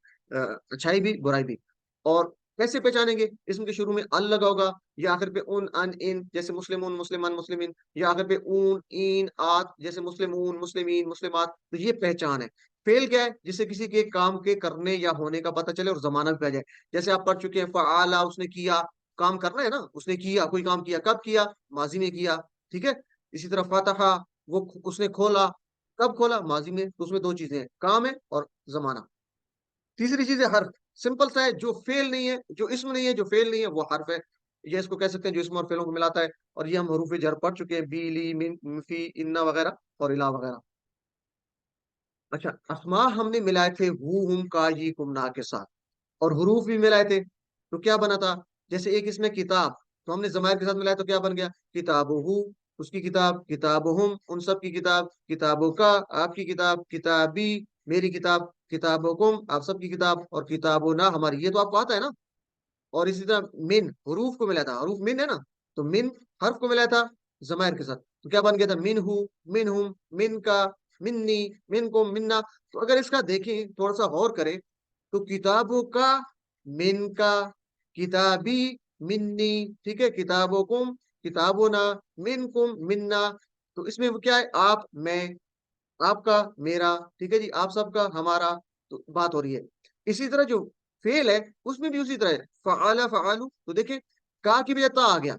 अच्छाई भी बुराई भी। और कैसे पहचानेंगे, इसम के शुरू में अल लगा होगा, या आखिर पे उन अन इन, जैसे मुस्लिम मुस्लिमान मुस्लिमीन, या आखिर पे ऊन इन आत, जैसे मुस्लिम मुस्लिमीन मुस्लिमात। तो ये पहचान है। फेल क्या है, जिससे किसी के काम के करने या होने का पता चले और जमाना भी आ जाए। जैसे आप पढ़ चुके हैं, फ़आला, उसने किया, काम करना है ना, उसने किया, कोई काम किया, कब किया, माजी में किया, ठीक है। इसी तरह फतहा, वो उसने खोला, कब खोला, माजी में। तो उसमें दो चीजें हैं, काम है और जमाना। तीसरी चीज है हर्फ, सिंपल सा है, जो फेल नहीं है, जो इसम नहीं है, जो फेल नहीं है, वो हर्फ है। ये इसको कह सकते हैं जो इसम और फेलों को मिलाता है। और ये हम हरूफ जर पढ़ चुके हैं, बी, ली, मिन, फी, इन्ना वगैरह, और इला वगैरह। अच्छा, अस्मा हमने मिलाए थे हु, हुम, का, ये, कुमना के साथ, और हरूफ भी मिलाए थे। तो क्या बना था, जैसे एक इसमें किताब, तो हमने जमायर के साथ मिलाया, तो क्या बन गया, किताबुहु, उसकी किताब, किताबुहुम, उन सब की किताब, किताबुका, आपकी किताब, किताबी, मेरी किताब, किताबुकुम, आप सबकी किताब, और किताबुना, हमारी। ये तो आपको आता है ना। और इसी तरह मिन, हरूफ को मिलाया था, हरूफ मिन है ना, तो मिन हर्फ को मिलाया था जमायर के साथ, तो क्या बन गया था, मिन हु, मिन हुम, मिन का, मिन्नी, मिन को, मिन्ना। तो अगर इसका देखें, थोड़ा सा गौर करें, तो किताबों का, मिन का, किताबी, मिन्नी, ठीक है, किताबों कुम, किताबों ना, मिन कुम, मिन्ना। तो इसमें वो क्या है, आप, मैं, آپ کا میرا، ٹھیک ہے جی، آپ سب کا ہمارا، تو بات ہو رہی ہے. اسی طرح جو فعل ہے اس میں بھی اسی طرح ہے. فعل فعلو، تو دیکھیں کا کی بجائے تا آ گیا.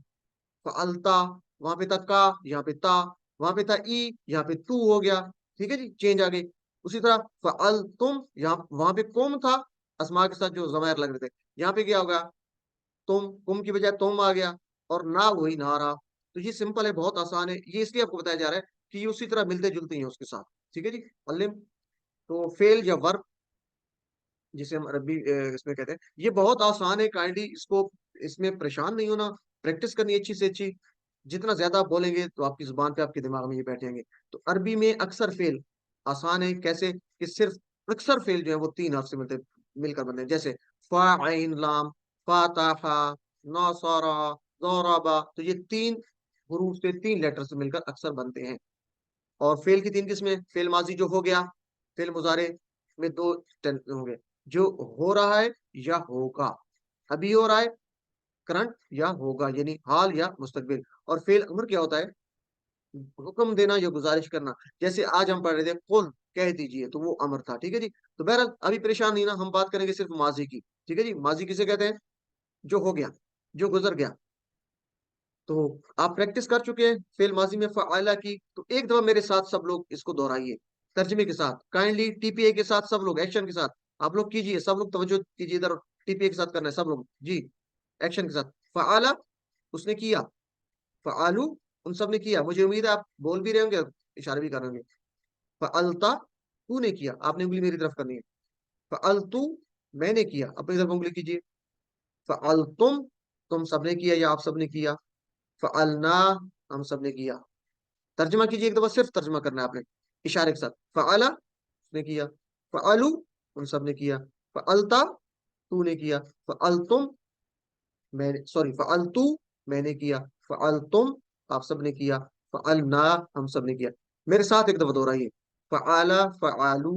فعلتا، وہاں پہ تھا کا، یہاں پہ تا. وہاں پہ تھا ای، یہاں پہ تو ہو گیا. ٹھیک ہے جی، چینج آ گئی. اسی طرح فعلتم، یہاں وہاں پہ کم تھا اسما کے ساتھ جو ضمائر لگ رہے تھے، یہاں پہ کیا ہوگا تم، کم کی بجائے تم آ گیا. اور نہ وہی نہ رہا. تو یہ سمپل ہے، بہت آسان ہے. یہ اس لیے آپ کو بتایا جا رہا ہے کہ یہ اسی طرح ملتے جلتے ہیں اس کے ساتھ. ٹھیک ہے جی. علم، تو فیل یا ورب جسے ہم عربی اس میں کہتے ہیں، یہ بہت آسان ہے. کائنڈلی اس کو، اس میں پریشان نہیں ہونا، پریکٹس کرنی اچھی سے اچھی. جتنا زیادہ آپ بولیں گے تو آپ کی زبان پہ، آپ کے دماغ میں یہ بیٹھ جائیں گے. تو عربی میں اکثر فیل آسان ہے. کیسے کہ صرف اکثر فیل جو ہے وہ تین حرف سے مل کر بنتے ہیں. جیسے فا عین لام، فاتح، ناصرہ، ضربا. تو یہ تین حروف سے، تین لیٹر سے مل کر اکثر بنتے ہیں. اور فیل کی تین قسمیں: فیل ماضی جو ہو گیا، فیل مضارع میں دو ہوں گے، جو ہو رہا ہے یا ہوگا. ابھی ہو رہا ہے کرنٹ، یا ہوگا یعنی حال یا مستقبل. اور فیل امر کیا ہوتا ہے؟ حکم دینا یا گزارش کرنا. جیسے آج ہم پڑھ رہے تھے قل، کہہ دیجئے، تو وہ امر تھا. ٹھیک ہے جی. تو بہرحال ابھی پریشان نہیں نا، ہم بات کریں گے صرف ماضی کی. ٹھیک ہے جی. ماضی کسے کہتے ہیں؟ جو ہو گیا، جو گزر گیا. تو آپ پریکٹس کر چکے ہیں فعل ماضی میں فعالہ کی. تو ایک دفعہ میرے ساتھ سب لوگ اس کو دہرائیے ترجمے کے ساتھ. کائنڈلی ٹی پی اے کے ساتھ سب لوگ ایکشن کے ساتھ آپ لوگ کیجئے. سب لوگ توجہ کیجئے ادھر. ٹی پی اے کے ساتھ کرنا ہے سب لوگ جی. ایکشن کے ساتھ. فعالہ، اس نے کیا. فعالو، ان سب نے کیا. مجھے امید ہے آپ بول بھی رہے ہوں گے، اشارے بھی کر رہے ہوں گے. فعلتا، تو نے کیا. آپ نے انگلی میری طرف کرنی ہے. فعلتو، میں نے کیا. اپنی طرف انگلی کیجئے. فعلتم، تم سب نے کیا یا آپ سب نے کیا. فعلنا، ہم سب نے کیا. ترجمہ کیجیے ایک دفعہ، صرف ترجمہ کرنا ہے آپ نے اشارے کے ساتھ. فعلا، اس نے کیا. فعلو، ان سب نے کیا. فعلتا، تو نے کیا. فعلتم، میں نے، سوری، فعلتو، میں نے کیا. فعلتم، آپ سب نے کیا. فعلنا، ہم سب نے کیا. میرے ساتھ ایک دفعہ دہرائیے. فعلا، فعلو،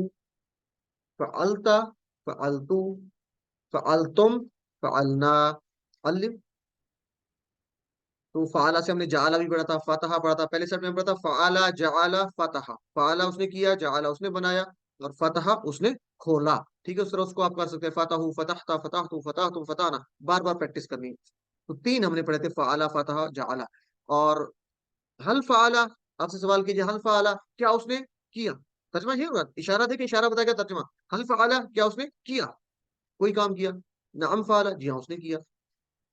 فعلتا، فعلتو، فعلتم، فعلنا. علم. تو فعلا سے ہم نے جعلا بھی پڑھا تھا، فتح پڑھا تھا. پہلے سیٹ میں پڑھا تھا فعلا جعلا فتح. فعلا اس نے کیا، جعلا اس نے بنایا، اور فتح اس نے کھولا. ٹھیک ہے. اس طرح اس کو آپ کر سکتے ہیں فتح فتحتا، فتحت فتحت فتحنا. بار بار پریکٹس کرنی ہے. تو تین ہم نے پڑھے تھے، فعلا، فتح، جعلا. اور حل فعلا، آپ سے سوال کیجیے، حل فعلا کیا اس نے کیا. ترجمہ یہ ہوگا، اشارہ دیکھیں، اشارہ بتائے گا ترجمہ. حل فعلا کیا اس نے کیا، کوئی کام کیا. نعم فعلا، جی ہاں اس نے کیا.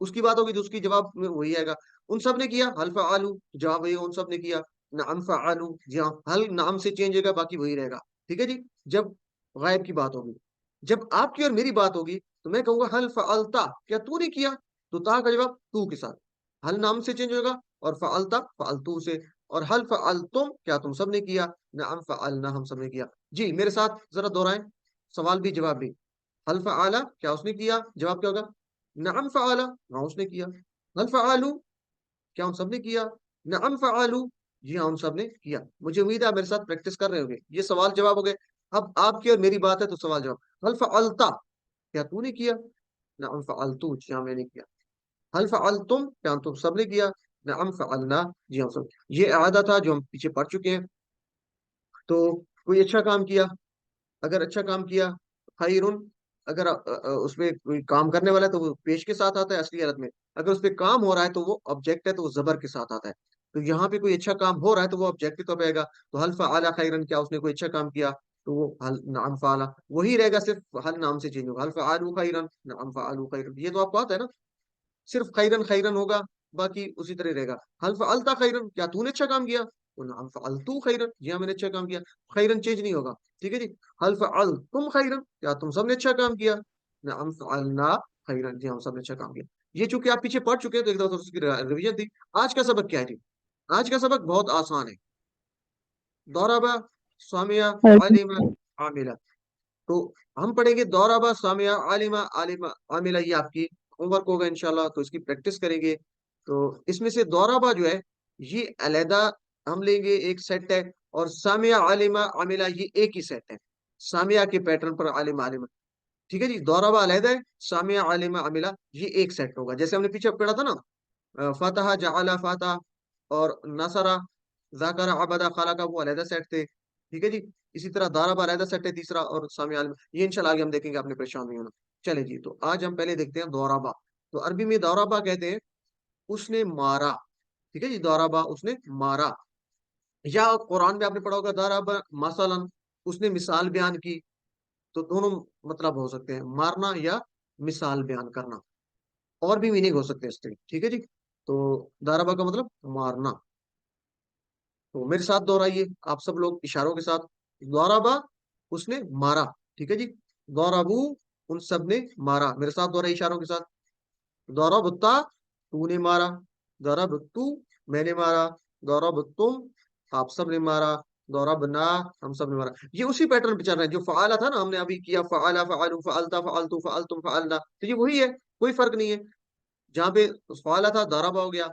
اس کی بات ہوگی تو اس کی جواب میں وہی آئے گا. ان سب نے کیا، حل فعلو، جواب وہی، ان سب نے کیا. نعم فعلو، جی ہاں. حل نعم سے چینج ہوگا، باقی وہی رہے گا. ٹھیک ہے جی. جب غائب کی بات ہوگی، جب آپ کی اور میری بات ہوگی، تو میں کہوں گا حل فعلتا، کیا تو نے کیا. تو تا کا جواب تو کے ساتھ. حل نام سے چینج ہوگا، اور فعلتا فعلتو سے. اور حل فعلتم، کیا تم سب نے کیا. نعم فعلنا، ہم سب نے کیا. جی میرے ساتھ ذرا دہرائیں، سوال بھی جواب بھی. حل فعلا، کیا اس نے کیا، جواب کیا ہوگا. نعم فعلا، ہاں اس نے کیا. حل فعلو، کیا ہم سب نے کیا. نعم فعلو، جی ہاں ہم سب نے کیا. مجھے امید ہے آپ میرے ساتھ پریکٹس کر رہے ہوں گے. یہ سوال جواب ہو گئے. اب آپ کی اور میری بات ہے تو سوال جواب. حل فعلتا، کیا تو نے کیا. نعم فعلتو، جی ہاں میں نے کیا. حل فعلتم، کیا تم سب نے کیا. نعم فعلنا، جی ہم سب. یہ اعادہ تھا جو ہم پیچھے پڑھ چکے ہیں. تو کوئی اچھا کام کیا، اگر اچھا کام کیا، خیرن. اگر اس میں کوئی کام کرنے والا ہے تو وہ پیش کے ساتھ آتا ہے اصلی حالت میں. اگر اس پہ کام ہو رہا ہے تو وہ آبجیکٹ ہے، تو وہ زبر کے ساتھ آتا ہے. تو یہاں پہ کوئی اچھا کام ہو رہا ہے تو وہ آبجیکٹ کے طور پہ آئے گا. تو حل فعل خیرن، کیا اس نے کوئی اچھا کام کیا، تو وہ حل نعم فعل وہی رہے گا، صرف حل نام سے چینج ہوگا. حل فعل خیرن، نعم فعل خیرن. یہ تو آپ کو آتا ہے نا. صرف خیرن خیرن ہوگا، باقی اسی طرح رہے گا. حل فعلتا خیرن، کیا تو نے اچھا کام کیا. تو نعم فعلتو خیرن، جی ہاں میں نے اچھا کام کیا. خیرن چینج نہیں ہوگا. ٹھیک ہے جی. حل فعلتم خیرن، کیا تم سب نے اچھا کام کیا. نعم فعلنا خیرن، جی ہم سب نے اچھا کام کیا. یہ چونکہ آپ پیچھے پڑھ چکے ہیں تو ایک دفعہ اس کی ریویژن تھی. آج کا سبق کیا ہے جی؟ آج کا سبق بہت آسان ہے. دورابا، سامعہ، عالمہ، عاملہ. تو ہم پڑھیں گے دورابا، سامعہ، عالمہ، عالمہ، عاملہ. یہ آپ کی ہوم ورک ہوگا انشاءاللہ، تو اس کی پریکٹس کریں گے. تو اس میں سے دورابا جو ہے یہ علیحدہ ہم لیں گے، ایک سیٹ ہے. اور سامعہ، عالمہ، عاملہ یہ ایک ہی سیٹ ہے، سامعہ کے پیٹرن پر عالمہ، عالمہ. ٹھیک ہے جی. دورابا علیحدہ ہے، سامعہ، عالمہ، عاملہ یہ ایک سیٹ ہوگا. جیسے ہم نے پیچھے پڑھا تھا نا، فتح، جعل، فاتح، اور نصرہ، ذاکر، عبدہ، خلق، وہ علیحدہ سیٹ تھے. ٹھیک ہے جی. اسی طرح دارابا علیحدہ سیٹ ہے تیسرا, اور سامی عالم, یہ انشاءاللہ آگے ہم دیکھیں گے, آپ نے پریشان نہیں ہونا. چلے جی, تو آج ہم پہلے دیکھتے ہیں دورابا. تو عربی میں دورابا کہتے ہیں اس نے مارا. ٹھیک ہے جی, دورابا اس نے مارا. یا قرآن میں آپ نے پڑھا ہوگا دورابا مثلا, اس نے مثال بیان کی. تو دونوں مطلب ہو سکتے ہیں, مارنا یا مثال بیان کرنا, اور بھی میننگ ہو سکتے ہیں اس کے. ٹھیک ہے جی, تو دارابا کا مطلب مارنا. تو میرے ساتھ دوہرائیے آپ سب لوگ اشاروں کے ساتھ. دورابا اس نے مارا. ٹھیک ہے جی, دورابو ان سب نے مارا. میرے ساتھ دوہرائیے اشاروں کے ساتھ. دورابتا تو نے مارا. دورابتو میں نے مارا. دورابتم آپ سب نے مارا. دورابنا ہم سب نے مارا. یہ اسی پیٹرن پہ چل رہے ہیں جو فعالا تھا نا, ہم نے ابھی کیا فعالا فعلو فعلتا فعلتو فعلتم فعلنا, تو یہ وہی ہے, کوئی فرق نہیں ہے. جہاں پہ فعالا تھا دارابا ہو گیا,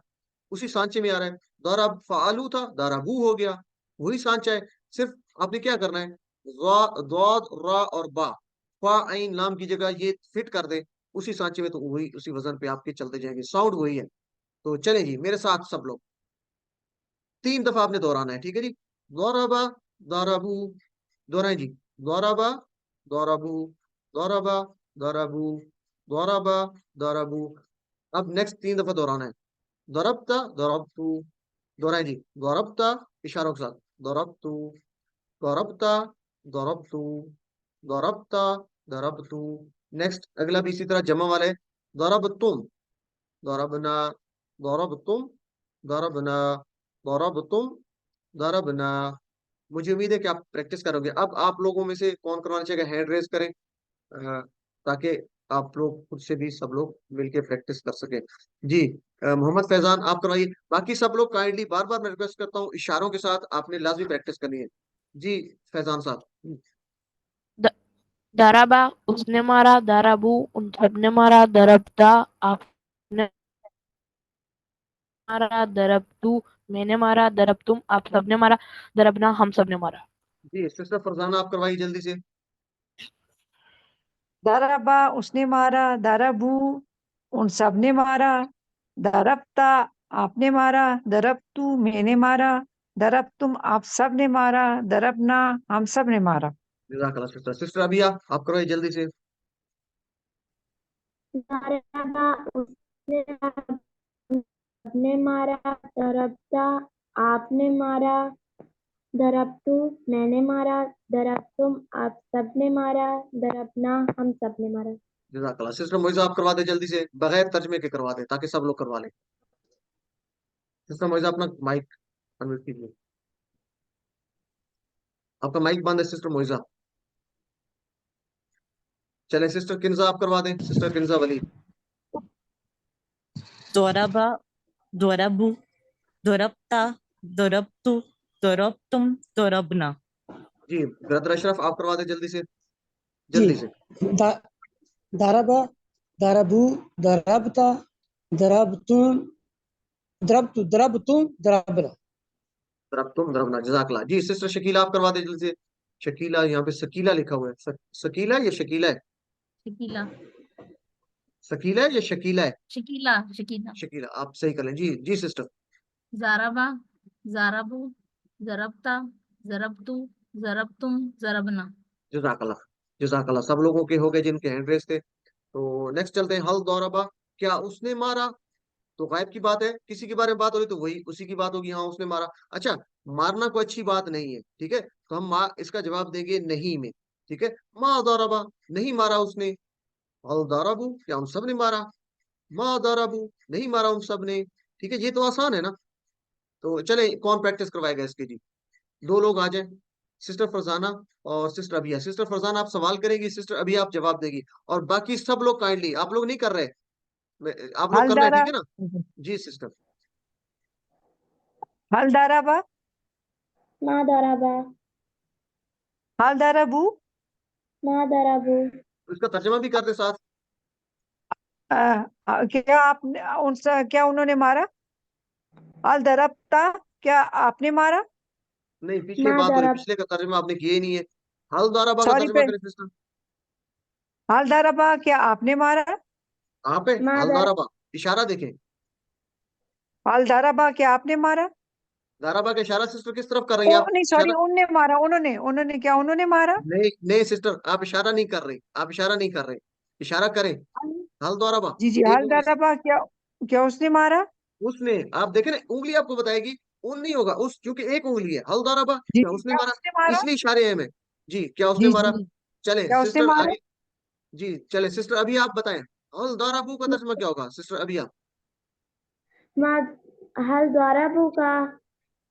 اسی سانچے میں آ رہا ہے. داراب فعالو تھا دارابو ہو گیا, وہی سانچہ ہے. صرف آپ نے کیا کرنا ہے, ضاد را اور با, فا عین لام کی جگہ یہ فٹ کر دے اسی سانچے میں, تو وہی اسی وزن پہ آپ کے چلتے جائیں گے, ساؤنڈ وہی ہے. تو چلیں جی میرے ساتھ سب لوگ, 3 دفعہ آپ نے دہرانا ہے. ٹھیک ہے جی, دورابا دارابو, دہرائیں جی. دورابا دورابو, دورابا دورابو, دورابا دورابو. اب نیکسٹ 3 دفعہ دہرانا ہے. ضربتا ضربتو, دہرائیں جی. ضربتا اشاروں کے ساتھ. ضربتو ضربتا ضربتو, ضربتا ضربتو. نیکسٹ اگلا بھی اسی طرح جمع والے. ضربتم ضربنا, ضربتم ضربنا, ضربتم ضربنا. مجھے امید ہے کہ آپ پریکٹس کرو گے. اب آپ لوگوں میں سے کون کروانا چاہے گا ہینڈ ریز کریں, تاکہ آپ لوگ خود سے بھی سب لوگ مل کے پریکٹس کر سکیں. جی, محمد فیضان آپ کروائیے. باقی سب لوگ کائنڈلی بار بار میں ریکویسٹ کرتا ہوں, اشاروں کے ساتھ آپ نے لازمی پریکٹس کرنی ہے. جی فیضان صاحب. دارابا اس نے مارا. دارابو ان سب نے مارا. دربتا آپ نے مارا. دربتو میں نے مارا. دربتم آپ سب نے مارا. دربنا ہم سب نے مارا. جی سسٹر فرزانہ آپ کروائیے جلدی سے. دارابا اس نے مارا. دارابو ان سب نے مارا. دربتا آپ نے مارا. دربتو میں نے مارا. دربتم آپ سب نے مارا. دربنا ہم سب نے مارا. جزاک اللہ سسٹر. سسٹر ابھی آپ کروائیے جلدی سے. دارابا اس نے مارا. دربتا آپ نے مارا. دربتو میں نے مارا. دربتم آپ سب نے مارا. دربنا ہم سب نے مارا. جزاک اللہ. سسٹر موئزہ آپ کروا دیں جلدی سے, بغیر ترجمے کے کروا دیں تاکہ سب لوگ کروا لیں. سسٹر موئزہ اپنا مائک انمیوٹ کیجیے. آپ کا مائک بند ہے سسٹر موئزہ. چلیں سسٹر کنزا آپ کروا دیں. سسٹر کنزا ولی. ضربا ضربو ضربتا ضربتو ضربتم ضربنا. جی برادر اشرف آپ کروا دیں جلدی سے, جی جلدی سے. داربا داربو دربتا دربتم دربتو دربتم دربنا. تم دربنا. جزاک اللہ. جی سسٹر شکیلا آپ کروا دیں جلدی سے. شکیلا, یہاں پہ سکیلا لکھا ہوا ہے, سکیلا یا شکیلا ہے؟ شکیلا سکیلا ہے یا شکیلا ہے؟ Shakila Shakila. شکیلا آپ صحیح کر لیں. جی جی سسٹر. زارابا زارابو ضربتا ضربتو ضربتم ضربنا. جزاک اللہ. جزاک اللہ. سب لوگوں کے ہو گئے جن کے ہینڈ ریس تھے. تو نیکسٹ چلتے ہیں. ہل دوربا, کیا اس نے مارا؟ تو غائب کی بات ہے, کسی کے بارے میں بات ہو رہی تو وہی اسی کی بات ہوگی. ہاں اس نے مارا. اچھا, مارنا کوئی اچھی بات نہیں ہے. ٹھیک ہے, تو ہم اس کا جواب دیں گے نہیں میں. ٹھیک ہے, ما دوربا نہیں مارا اس نے. ہل دوربو کیا ہم سب نے مارا؟ ما دوربو نہیں مارا ان سب نے. ٹھیک ہے, یہ تو آسان ہے نا. تو چلیں کون پریکٹس کروائے گا اس کے. جی 2 لوگ آ جائیں, سسٹر فرزانہ اور سسٹر ابھیا. سسٹر فرزانہ آپ سوال کریں گی, سسٹر ابھی آپ جواب دے گی, اور باقی سب لوگ کائنڈلی, آپ لوگ نہیں کر رہے, آپ لوگ حل کر رہے ہیں, دارا ٹھیک ہے نا. جی سسٹر. حل دارابا ما دارابا حل دارابو. ما دارابو. اس کا ترجمہ بھی کر دیں ساتھ. کیا آپ نے ان سے کیا انہوں نے مارا؟ حل دربتا کیا آپ نے مارا؟ نہیں, پیچھے ما بات ہو رہی, دارب پچھلے کا ترجمہ آپ نے کیا ہی نہیں ہے. حل دارابا کا سوری ترجمہ پہ کریں سسٹر. حل دارابا کیا آپ نے مارا؟ آپ ہے ما حل دار دارابا, اشارہ دیکھیں. حل دارابا کیا آپ نے مارا؟ दाराबा का इशारा सिस्टर किस तरफ कर रही हैं आप? नहीं सॉरी, इशारा उन्होंने मारा, उन्होंने क्या, उन्होंने मारा? नहीं नहीं सिस्टर, आप इशारा नहीं कर रही, आप इशारा नहीं कर रहे, इशारा करें। हल दाराबा, जी जी, एक हाल उंगली दाराबा, क्या क्या उसने मारा? उसने, आप देखें ना उंगली आपको बताएगी, उन नहीं होगा उस, क्योंकि एक उंगली है। हल दाराबा, जी क्या जी, उसने क्या मारा? उसने मारा? इसलिए इशारे हैं में। जी, क्या उसने जी मारा? जी, चले क्या उसने सिस्टर मारा? आगे। जी चले सिस्टर, अभी आप बताएं हल दाराबू का तर्जमा क्या होगा सिस्टर, अभी आप। हल द्वाराबू का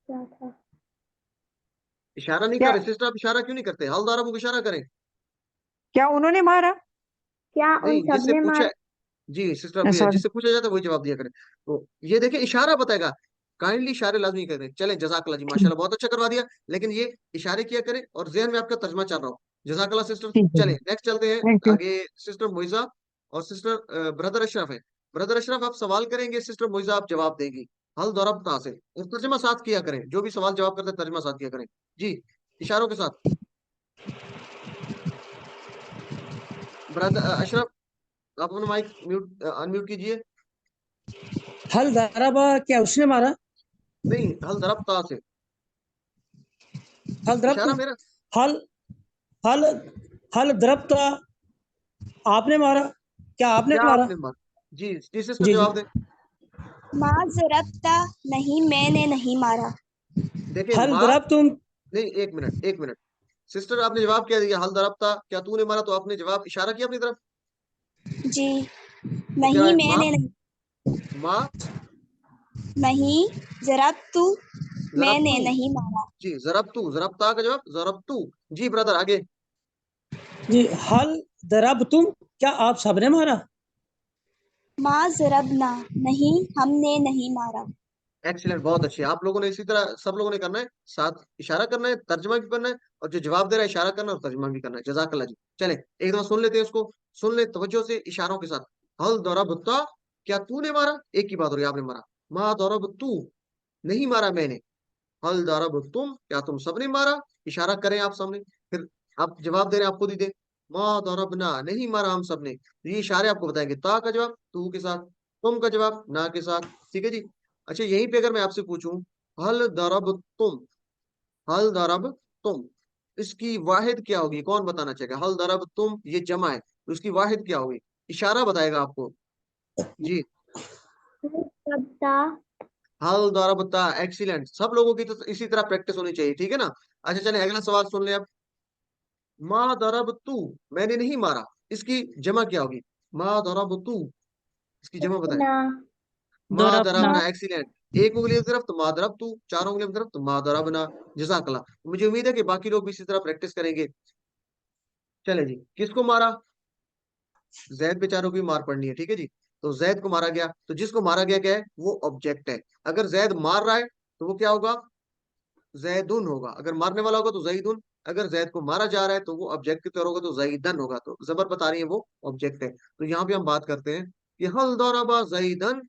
क्या था? इशारा नहीं क्या कर रहे सिस्टर, आप इशारा क्यों नहीं करते? हल दाराबू को इशारा करें। क्या उन्होंने मारा? क्या उन नहीं, जिससे सबने पूछा, मारा? जी सिस्टर, अभी सॉरी। जिससे पूछा जाता है वही जवाब दिया करें। तो ये देखिए इशारा बताएगा, काइंडली इशारे लाजमी करें। चलें, जजाकल्ला जी, ठीक माशाल्लाह बहुत अच्छा करवा दिया। लेकिन ये इशारे किया करें और जहन में आपका तर्जमा चल रहा हो। जजाकल्ला सिस्टर। ठीक है चलें जी, नेक्स्ट चलते हैं थैंक यू। आगे। सिस्टर मोइजा और सिस्टर ब्रदर अशरफ है। ब्रदर अशरफ आप सवाल करेंगे, सिस्टर मोइजा आप जवाब देंगी। हल दौरब ता से, और तर्जमा साथ किया करें, जो भी सवाल जवाब करते हैं तर्जमा साथ किया करें। जी, इशारों के साथ। ब्रदर अशरफ, आप अपना माइक म्यूट अनम्यूट कीजिए। हल दाराबा, क्या उसने मारा? नहीं, हल दरब ता से, हल इशारा दरब्त, मेरा। हल हल हल दरब्ता, आपने मारा? क्या आपने क्या मारा? आपने मारा? जी जी सिस्टर जी जी। जवाब दें। माँ ज़रबता, नहीं मैंने नहीं मारा। देखिए हल माँ, दरब तुम, नहीं एक मिनट एक मिनट। सिस्टर आपने जवाब क्या दिया? हल दरब था, क्या तूने मारा? तो आपने जवाब इशारा किया अपनी तरफ। जी, तो क्या नहीं है माँ? मैंने नहीं, माँ नहीं ज़रबतु, जरब मैंने तू, नहीं मारा। जी जरब तू, जरब ता का जवाब जरब तू। जी ब्रदर आगे। जी हल दरब तुम, क्या आप सबने मारा? माँ ज़रबना, नहीं हमने नहीं मारा। एक्सीलेंट, बहुत अच्छे। आप लोगों ने इसी तरह सब लोगों ने करना है, साथ इशारा करना है, तर्जमा भी करना है, और जो जवाब दे रहा है इशारा करना है और तर्जमा भी करना है। जजाकल्ला जी। चले एक दफा सुन लेते हैं इसको, सुन ले तवज्जो से इशारों के साथ। हल दौरा बुत्ता, क्या तूने मारा? एक की बात हो रही है, आपने मारा। माँ दौरा बुत्तू, नहीं मारा मैंने। हल दौरा बुत्तुम, क्या तुम सबने मारा? इशारा करें आप सामने, फिर आप जवाब दे रहे हैं, आप खुद ही दे। माँ दौरबना, नहीं मारा हम सबने। ये इशारे आपको बताएंगे। ता का जवाब तू के साथ, तुम का जवाब ना के साथ। ठीक है जी। अच्छा यहीं पे अगर मैं आपसे पूछूं, हल दरब तुम, हल दरब तुम, इसकी वाहिद क्या होगी? कौन बताना चाहेगा? हल दरब तुम ये जमा है, तो इसकी वाहिद क्या होगी? इशारा बताएगा आपको। जी, सबता, हल दरबता, एक्सीलेंट। सब लोगों की तो इसी तरह प्रैक्टिस होनी चाहिए, ठीक है ना। अच्छा चलें अगला सवाल सुन ले अब। माँ दरब तू, मैंने नहीं मारा, इसकी जमा क्या होगी? माँ दरब तू, इसकी जमा बताएं। ना, माँ दोरबना। दरबना, एक्सीलेंट। एक उंगली की तरफ तो माँ दरब तू, चार उंगली की तरफ तो माँ दरबना। जजाकल्ला। मुझे उम्मीद है कि बाकी लोग भी इसी तरह प्रैक्टिस करेंगे। चले जी, किसको मारा? जैद बेचारों की मार पड़नी है, ठीक है जी। तो जैद को मारा गया, तो जिसको मारा गया क्या है? वो ऑब्जेक्ट है। अगर जैद मार रहा है तो वो क्या होगा? जैदुन होगा। अगर मारने वाला होगा तो जईदुन। अगर जैद को मारा जा रहा है तो वो ऑब्जेक्ट की तरह होगा, तो जईदन होगा। तो जबर बता रही है वो ऑब्जेक्ट है। तो यहाँ पे हम बात करते हैं कि हल दौराबा जईदन,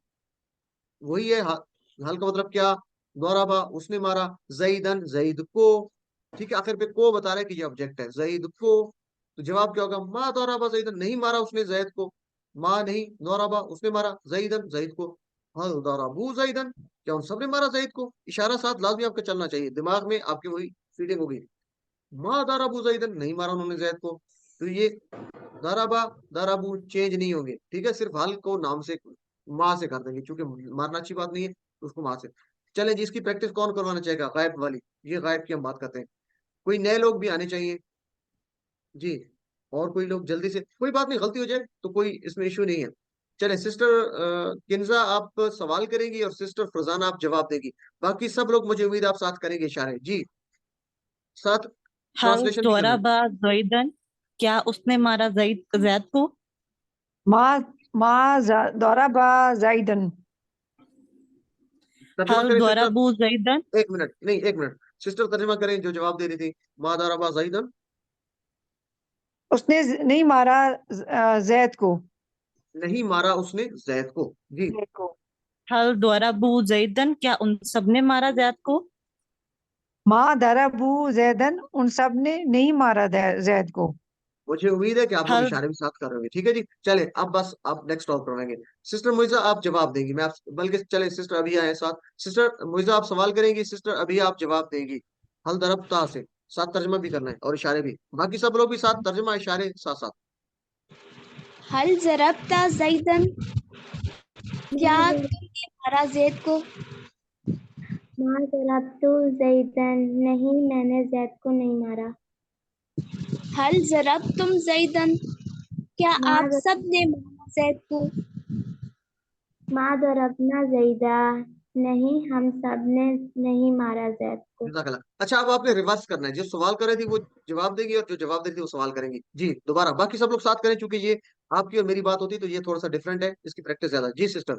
वही है। हल का मतलब क्या? दौराबा, उसने मारा। जईदन, जईद को। ठीक है, आखिर पे को बता रहा है कि ये ऑब्जेक्ट है, जईद को। तो जवाब क्या होगा? माँ दौराबा जईदन, नहीं मारा उसने जैद को। माँ नहीं, दौराबा, उसने मारा जईदन, जईद को। हल दौराबू जईदन, क्या उन सबने मारा जईद को? इशारा साथ लाजमी आपका चलना चाहिए, दिमाग में आपकी वही फीडिंग होगी। माँ दौराबू जईदन, नहीं मारा उन्होंने जैद को। तो ये दौराबा, दौराबू चेंज नहीं होंगे, ठीक है। सिर्फ हल को नाम से, माँ से कर देंगे, क्योंकि मारना अच्छी बात नहीं है, तो उसको माँ से। चले जी, इसकी प्रैक्टिस कौन करवाना चाहेगा? गायब वाली, ये गायब की हम बात करते हैं। कोई नए लोग भी आने चाहिए जी। और कोई लोग जल्दी से, कोई बात नहीं, गलती हो जाए तो कोई इसमें इश्यू नहीं है। चले सिस्टर किन्जा आप सवाल करेंगी और सिस्टर फरजाना आप जवाब देगी। बाकी सब लोग मुझे उम्मीद है आप साथ करेंगे इशारे जी, साथ हल ट्रांसलेशन भी करना। दोरबा जैदन, क्या उसने मारा जैद को? माँ माँ दौराबा जाइदन। तर्जुमा हल करें सिस्टर। दोरबू जैदन, एक मिनट, नहीं एक मिनट, सिस्टर तर्जुमा करें जो जवाब दे रही थी। मादाराबा जईदन, उसने नहीं मारा जैद को। नहीं मारा उसने जैद को। जी, जैद को। हल दोरबू जैदन, क्या उन सबने मारा जैद को? माँ दरबू जैदन, उन सब ने नहीं मारा जैद को। मुझे उम्मीद है कि आप लोग हल इशारे भी साथ कर रहे होंगे। ठीक है जी, चले अब बस आप नेक्स्ट टॉप करवाएंगे। सिस्टर मुइजा आप जवाब देंगी, मैं आप बल्कि चले सिस्टर अभी आए साथ। सिस्टर मुइजा आप सवाल करेंगी, सिस्टर अभी आप जवाब देंगी। हल दरफ्ता से साथ तर्जमा भी करना है और इशारे भी, बाकी सब लोग भी साथ तर्जमा इशारे साथ साथ। हल ज़रबता ज़ैदन, क्या माँ तुमने मारा ज़ैद को? ज़रबतु ज़ैदन, नहीं मैंने ज़ैद को नहीं मारा। हल ज़रबतुम ज़ैदन, क्या माँ आप सब ने मारा ज़ैद को? माँ ज़रबना ज़ैदा, नहीं हम सब ने नहीं मारा ज़ैद को। जज़ाकल्लाह। अच्छा अब आपने रिवर्स करना है, जो सवाल कर रही थी वो जवाब देगी और जो जवाब दे रही थी वो सवाल करेंगी। जी दोबारा बाकी सब लोग साथ करें, क्योंकि ये आपकी और मेरी बात होती है तो ये थोड़ा सा डिफरेंट है, इसकी प्रैक्टिस ज्यादा। जी सिस्टर।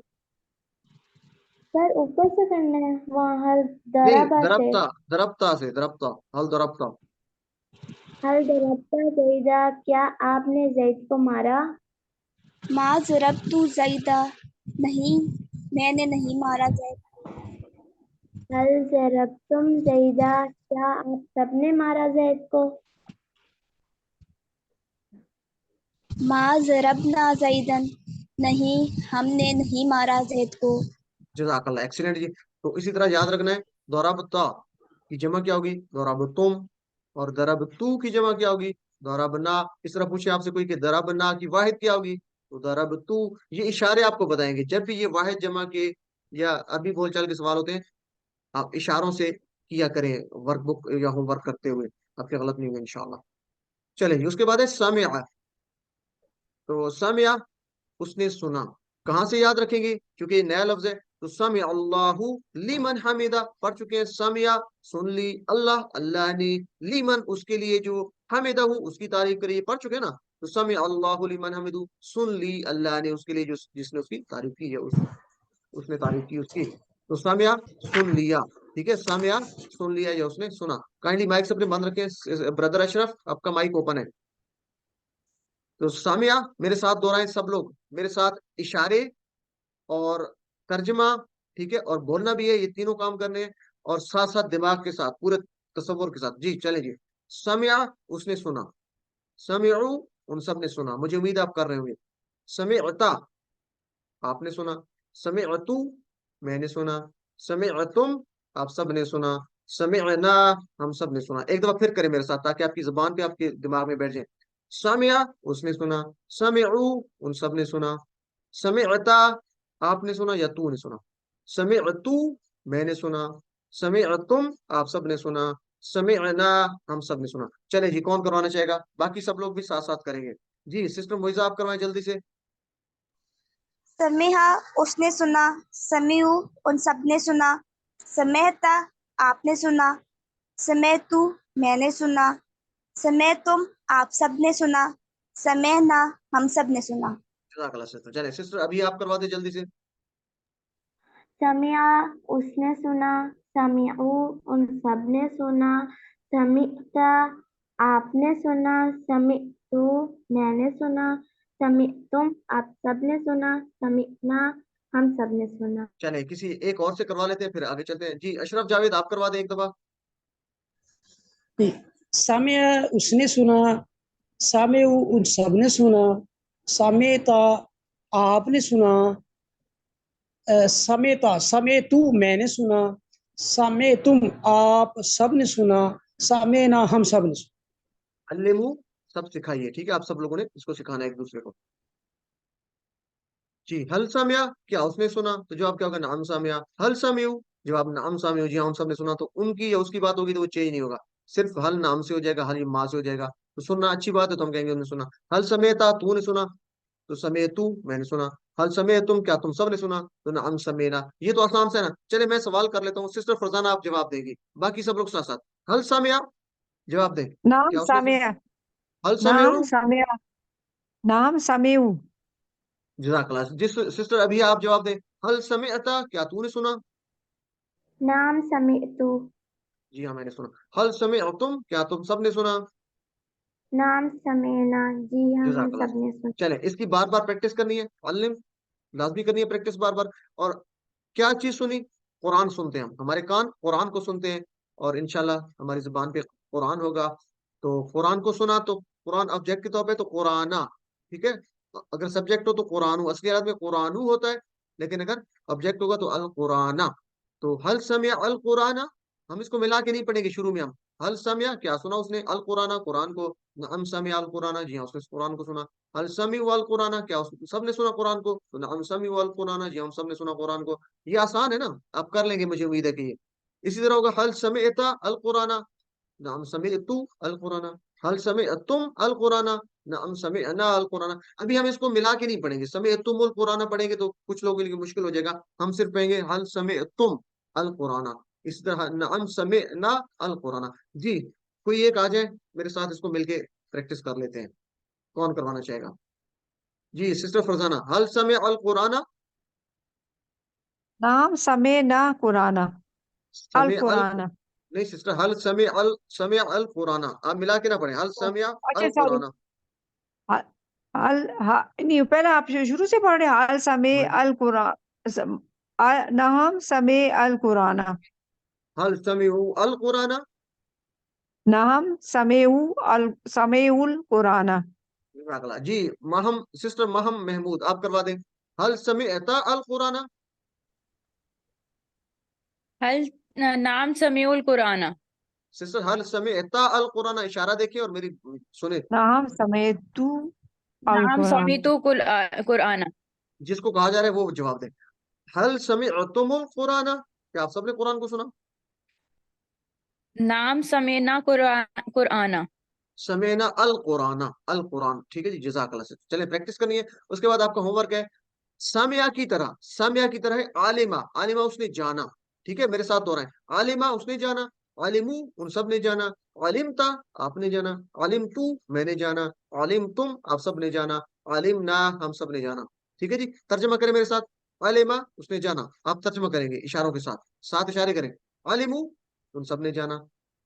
सर ऊपर से करना है, वहाँ हल नहीं, दराबा से। दरफ्ता से, दरफ्ता, हल दरफ्ता। हल दरबता ज़ैदा, क्या आपने ज़ैद को मारा? माँ ज़रबतु ज़ैदा, नहीं मैंने नहीं मारा ज़ैद। हल ज़रबतुम ज़ैदा, क्या आप सबने मारा ज़ैद को? माँ ज़रबना ज़ैदन, नहीं हमने नहीं मारा ज़ैद को। जज़ाकल्लाह, एक्सीलेंट जी। तो इसी तरह याद रखना है, दौराबता की जमा क्या होगी? दौराबतुम। और दरबतू की जमा क्या होगी? दौराबना। इस तरह पूछे आपसे कोई कि दरबना की वाहिद क्या होगी, तो दरबतू। ये इशारे आपको बताएंगे जब भी ये वाहिद जमा के या अभी बोलचाल के सवाल होते हैं, आप इशारों से किया करें वर्कबुक या होमवर्क करते हुए, आपके गलत नहीं होंगे इंशाल्लाह। चलिए उसके बाद है सामिया। तो सामिया उसने सुना, कहाँ से याद रखेंगे क्योंकि ये नया लफ्ज है। तो समी अल्लाहु लीमन हमीदा पढ़ चुके हैं। समिया सुन ली, अल्लाह अल्लाह ने, लीमन उसके लिए जो, हमीदा उसकी तारीफ करी, ये पढ़ चुके हैं ना। तो समी अल्लाहु लीमन हमीदू, सुन ली अल्लाह ने उसके लिए जो जिसने उसकी तारीफ की है, उसने तारीफ की उसकी। तो सामिया सुन लिया। ठीक है, सामिया सुन लिया या उसने सुना। काइंडली माइक से अपने बंद रखें। ब्रदर अशरफ आपका माइक ओपन है। तो सामिया मेरे साथ दोहराएं सब लोग, मेरे साथ इशारे और तर्जमा, ठीक है, और बोलना भी है, ये तीनों काम करने हैं। और साथ साथ दिमाग के साथ, पूरे तसव्वुर के साथ। जी चले जी। समिया उसने सुना, समिउ उन सब ने सुना, मुझे उम्मीद है आप कर रहे होंगे। समिअता आपने सुना, समिअतु मैंने सुना, समिअतुम आप सब ने सुना, समिअना हम सब ने सुना। एक दफा फिर करें मेरे साथ ताकि आपकी जुबान पे आपके दिमाग में बैठ जाए। समिया उसने सुना, समिउ उन सब ने सुना, समिअता आपने सुना या तू ने सुना, समिअतु मैंने सुना, समिअतुम आप सब ने सुना, समिअना हम सब ने सुना। चले जी, कौन करवाना चाहेगा? बाकी सब लोग भी साथ साथ करेंगे। जी सिस्टर मोइजा आप करवाएं जल्दी से। समिहा उसने सुना, समीउ उन सब ने सुना, समेहता आपने सुना, समेतु मैंने सुना, समेतुम आप सब ने सुना, समेहना हम सब ने सुना। जज़ाकल्लाह सिस्टर। चले सिस्टर अभी आप करवा दे जल्दी से। समिया उसने सुना, समिउ उन सब ने सुना, समिता आपने सुना, समितु मैंने सुना, समितुम आप सब ने सुना, समितना हम सब ने सुना। चले किसी एक और से करवा लेते हैं फिर आगे चलते हैं। जी अशरफ जावेद आप करवा दें एक दफा। सामिया उसने सुना, सामेउ उन सब ने सुना, सामेता आपने सुना, समेता समेतु मैंने सुना, समेतुम आप सब ने सुना, समेना हम सब ने सुना। अल्लिमू सब सिखाइए, ठीक है, आप सब लोगों ने इसको सिखाना है एक दूसरे को। जी हल सामिया क्या उसने सुना, तो जवाब क्या होगा? नाम सामिया। हल सामियू जवाब नाम सामियू, जी हाँ उन सब ने सुना। तो उनकी या उसकी बात होगी तो वो चेंज नहीं होगा, सिर्फ हल नाम से हो जाएगा, हल माँ से हो जाएगा। तो सुनना अच्छी बात है तो हम कहेंगे उन्होंने सुना। हल समेता तूने सुना, तो समय तू मैंने सुना। हल समय तुम क्या तुम सब ने सुना, तो नाम समेना। ये तो आसान से है ना। चले मैं सवाल कर लेता हूँ, सिस्टर फरजाना आप जवाब देंगी, बाकी सब लोग साथ साथ। हल सामिया जवाब दें, नाम क्या उसने सुना? सामिया, हल नाम समेउ। सामिया, नाम समीउ, जज़ाकल्लाह। जिस सिस्टर अभी आप जवाब दें, हल समिअता क्या तूने सुना? नाम समितु, जी हाँ मैंने सुना। हल समिअतुम क्या तुम सब ने सुना? नाम समेना, जी हाँ हम जज़ाकल्लाह। सब ने सुना। चले इसकी बार बार प्रैक्टिस करनी है, अल्लिम लाजमी करनी है प्रैक्टिस बार बार। और क्या चीज सुनी? कुरान सुनते हैं हम, हमारे कान कुरान को सुनते हैं, और इंशाल्लाह हमारी जुबान पे कुरान होगा। तो कुरान को सुना तो قرآن آبجیکٹ کے طور پہ تو قرآنہ، ٹھیک ہے، اگر سبجیکٹ ہو تو قرآن، اصلی حالت میں قرآن ہوتا ہے، لیکن اگر آبجیکٹ ہوگا تو القرآن. تو حل سمع القرآن، ہم اس کو ملا کے نہیں پڑھیں گے شروع میں. ہم حل سمع، کیا سنا اس نے، القرآن، قرآن کو. نعم سمع القرآن، جی ہاں اس نے قرآن کو سنا. حل سمع القرآن، کیا سب نے سنا قرآن کو. تو نعم سمع القرآن، جی ہم سب نے سنا قرآن کو. یہ آسان ہے نا، آپ کر لیں گے مجھے امید ہے کہ یہ اسی طرح ہوگا. حل سمعت القرآن، نعم سمعت القرآن. حل سمعتم القرآن، نعم سمعنا القرآن. ابھی ہم اس کو ملا کے نہیں پڑھیں گے، سمعتم القرآن پڑھیں گے تو کچھ لوگوں کے لیے مشکل ہو جائے گا. ہم صرف پڑھیں گے حل سمعتم القرآن. اس طرح نعم سمعنا القرآن. جی کوئی ایک آ جائے میرے ساتھ، اس کو مل کے پریکٹس کر لیتے ہیں. کون کروانا چاہے گا؟ جی سسٹر فرزانہ، حل سمع القرآن. نعم سمعنا قرآن سمع القرآن. نہیں سسٹر، حل سمع القرآن، آپ ملا کے نہ پڑھیں. حل سمع اچھا سوری، القرآن. نہیں پہلے آپ شروع سے پڑھ رہے ہیں. حل سمع القرآن، نعم سمع القرآن. حل سمعوا القرآن. نعم سمعوا القرآن. اگلا جی مہم، سسٹر مہم محمود، آپ کروا دیں. حل سمعت القرآن. هل نعم سمعوا القرآن. سسٹر حل سمعت القرآن، اشارہ دیکھیں اور میری سنیں. نعم سمعت نعم القرآن. سمعت قرآن. جس کو کہا جا رہا ہے وہ جواب دیں. حل سمعتم القرآن، کیا آپ سب نے قرآن کو سنا؟ نعم سمعنا قرآن. سمعنا القرآن. القرآن، ٹھیک ہے جی، جزاک اللہ. سے چلیں پریکٹس کرنی ہے. اس کے بعد آپ کا ہوم ورک ہے سامعہ کی طرح. سامعہ کی طرح ہے عالمہ. عالمہ اس نے جانا، ٹھیک ہے، میرے ساتھ دہرائیں. عالمہ اس نے جانا، عالمو ان سب نے جانا، علمتا آپ نے جانا، علمتو میں نے جانا، علمتم آپ سب نے جانا، علمنا ہم سب نے جانا. ٹھیک ہے جی، ترجمہ کریں میرے ساتھ. علمہ اس نے جانا، آپ ترجمہ کریں گے اشاروں کے ساتھ، ساتھ اشارے کریں. علمو ان سب نے جانا،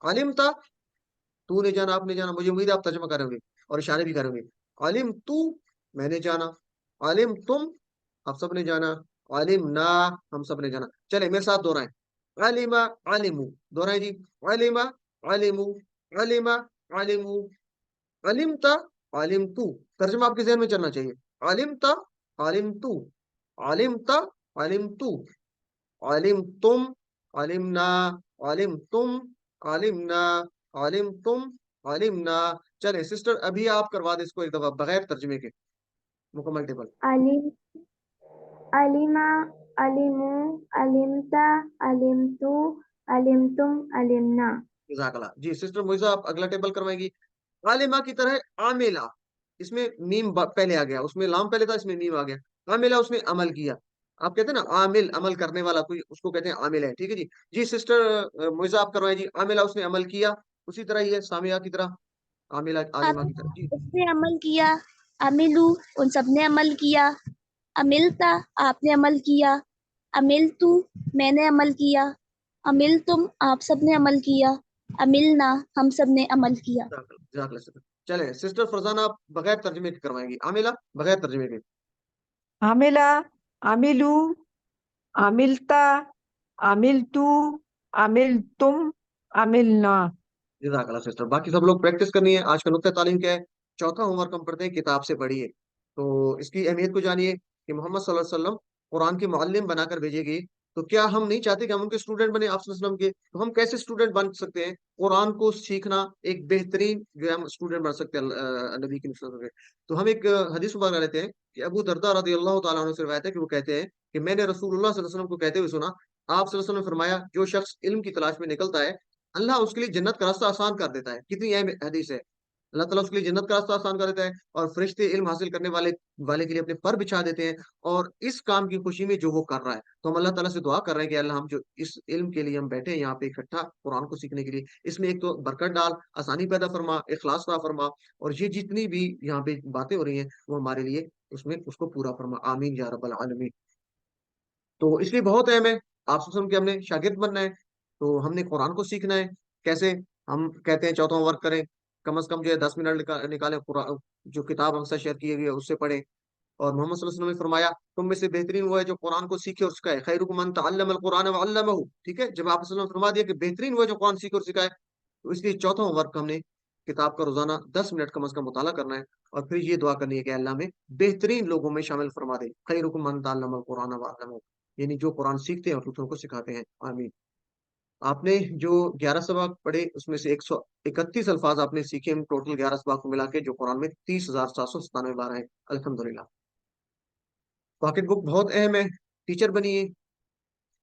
علمتا تو نے جانا، آپ نے جانا. مجھے امید ہے آپ ترجمہ کریں گے اور اشارے بھی کریں گے. عالم تو میں نے جانا، عالم تم آپ سب نے جانا، عالم نا ہم سب نے جانا. چلے میرے ساتھ دہرائیں. علم علمو، دہرائیں جی. علم علمو، علم علمو، علمتا عالم تو. ترجمہ آپ کے ذہن میں چلنا چاہیے. علمتا عالم تو، علمتا عالم تو، عالم تم، علمنا، عالم تم، عالمنا، عالم تم، عالمنا. چلے سسٹر ابھی آپ کروا دیں اس کو ایک دفعہ بغیر ترجمے کے، مکمل ٹیبل. علم علما علمو علمتا علمتو علمتم علمنا. جزاک اللہ. جی سسٹر موئزہ آپ اگلا ٹیبل کروائیں گی. عالمہ کی طرح عاملہ، اس میں میم پہلے آ گیا، اس میں لام پہلے تھا، اس میں میم آ گیا. عاملہ اس نے عمل کیا. آپ کہتے ہیں نا عامل، عمل کرنے والا کوئی، اس کو کہتے ہیں عامل ہے. ٹھیک ہے جی. جی سسٹر موئزہ آپ کروائیں جی. عاملہ اس نے عمل کیا، اسی طرح ہی ہے سامعہ کی طرح، عاملہ عالمہ کی طرح. جی اس نے عمل کیا، عملو ان سب نے عمل کیا، عملتا آپ نے عمل کیا، عملتو میں نے عمل کیا، عملتم آپ سب نے عمل کیا، عملنا ہم سب نے عمل کیا. جزاک اللہ سسٹر. چلے سسٹر فرزانہ آپ بغیر ترجمے کے کروائیں گی. عاملہ بغیر ترجمے کے. عملا عملو عملتا عملتو عملتم عملنا. جزاک اللہ سسٹر. باقی سب لوگ پریکٹس کرنی ہے. آج کا نقطہ تعلیم کیا ہے؟ چوتھا ہوم ورک ہم پڑھتے ہیں کتاب سے پڑھیے. تو اس کی اہمیت کو جانیے کہ محمد صلی اللہ علیہ وسلم قرآن کے معلم بنا کر بھیجے گئے. تو کیا ہم نہیں چاہتے کہ ہم ان کے اسٹوڈنٹ بنے آپ صلی اللہ علیہ وسلم کے؟ تو ہم کیسے اسٹوڈنٹ بن سکتے ہیں؟ قرآن کو سیکھنا ایک بہترین جو ہے ہم اسٹوڈنٹ بن سکتے ہیں نبی کی نسلوں کے. تو ہم ایک حدیث مبارکہ لیتے ہیں کہ ابو درداء رضی اللہ تعالیٰ عنہ سے روایت ہے کہ وہ کہتے ہیں کہ میں نے رسول اللہ صلی اللہ علیہ وسلم کو کہتے ہوئے سنا. آپ صلی اللہ علیہ وسلم نے فرمایا جو شخص علم کی تلاش میں نکلتا ہے اللہ اس کے لیے جنت کا راستہ آسان کر دیتا ہے. کتنی اہم حدیث ہے. اللہ تعالیٰ اس کے لیے جنت کا راستہ آسان کر دیتا ہے اور فرشتے علم حاصل کرنے والے کے لیے اپنے پر بچھا دیتے ہیں اور اس کام کی خوشی میں جو وہ کر رہا ہے. تو ہم اللہ تعالیٰ سے دعا کر رہے ہیں کہ اللہ ہم جو اس علم کے لیے ہم بیٹھے ہیں یہاں پہ اکٹھا قرآن کو سیکھنے کے لیے، اس میں ایک تو برکت ڈال، آسانی پیدا فرما، اخلاص عطا فرما، اور یہ جتنی بھی یہاں پہ باتیں ہو رہی ہیں وہ ہمارے لیے اس میں اس کو پورا فرما. آمین یا رب العالمین. تو اس لیے بہت اہم ہے آپ سب کے ہم نے شاگرد بننا ہے. تو ہم نے قرآن کو سیکھنا ہے. کیسے؟ ہم کہتے ہیں چوتھا ورک کریں، کم از کم جو ہے 10 منٹ نکالیں، قرآن جو کتاب ہم سے شیئر کی گئی ہے اس سے پڑھیں. اور محمد صلی اللہ علیہ وسلم نے فرمایا تم میں سے بہترین وہ ہے جو قرآن کو سیکھے اور سکھائے. خیرکم من تعلم القرآن وعلمہ. ٹھیک ہے، جب آپ صلی اللہ علیہ وسلم نے فرما دیا کہ بہترین وہ ہے جو قرآن سیکھے اور سکھائے، تو اس لیے چوتھا ورک ہم نے کتاب کا روزانہ 10 منٹ کم از کم مطالعہ کرنا ہے، اور پھر یہ دعا کرنی ہے کہ اللہ میں بہترین لوگوں میں شامل فرما دے، خیرکم من تعلم القرآن وعلمہ، یعنی جو قرآن سیکھتے ہیں اور دوسروں کو سکھاتے ہیں، آمین۔ آپ نے جو 11 سبق پڑھے اس میں سے 131 الفاظ آپ نے سیکھے، ٹوٹل 11 سبق کو ملا کے، جو قرآن میں 30,797 بار ہیں، الحمدللہ۔ پاکٹ بک بہت اہم ہے، ٹیچر بنیے،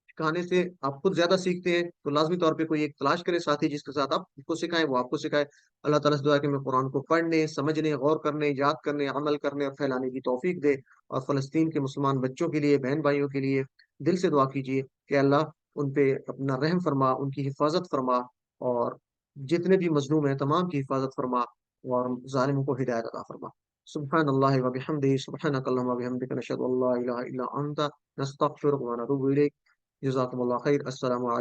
سکھانے سے آپ خود زیادہ سیکھتے ہیں، تو لازمی طور پہ کوئی ایک تلاش کرے ساتھی جس کے ساتھ آپ کو سکھائیں، وہ آپ کو سکھائے۔ اللہ تعالیٰ سے دعا ہے کہ میں قرآن کو پڑھنے، سمجھنے، غور کرنے، یاد کرنے، عمل کرنے اور پھیلانے کی توفیق دے، اور فلسطین کے مسلمان بچوں کے لیے، بہن بھائیوں کے لیے دل سے دعا کیجیے کہ اللہ ان پہ اپنا رحم فرما، ان کی حفاظت فرما، اور جتنے بھی مظلوم ہیں تمام کی حفاظت فرما، اور ظالموں کو ہدایت عطا فرما۔ سبحان اللہ و بحمدہ، سبحانک اللہم و بحمدک، نشہد ان لا الہ الا انت، نستغفرک و نتوب الیک۔ جزاکم اللہ خیر، السلام علیکم۔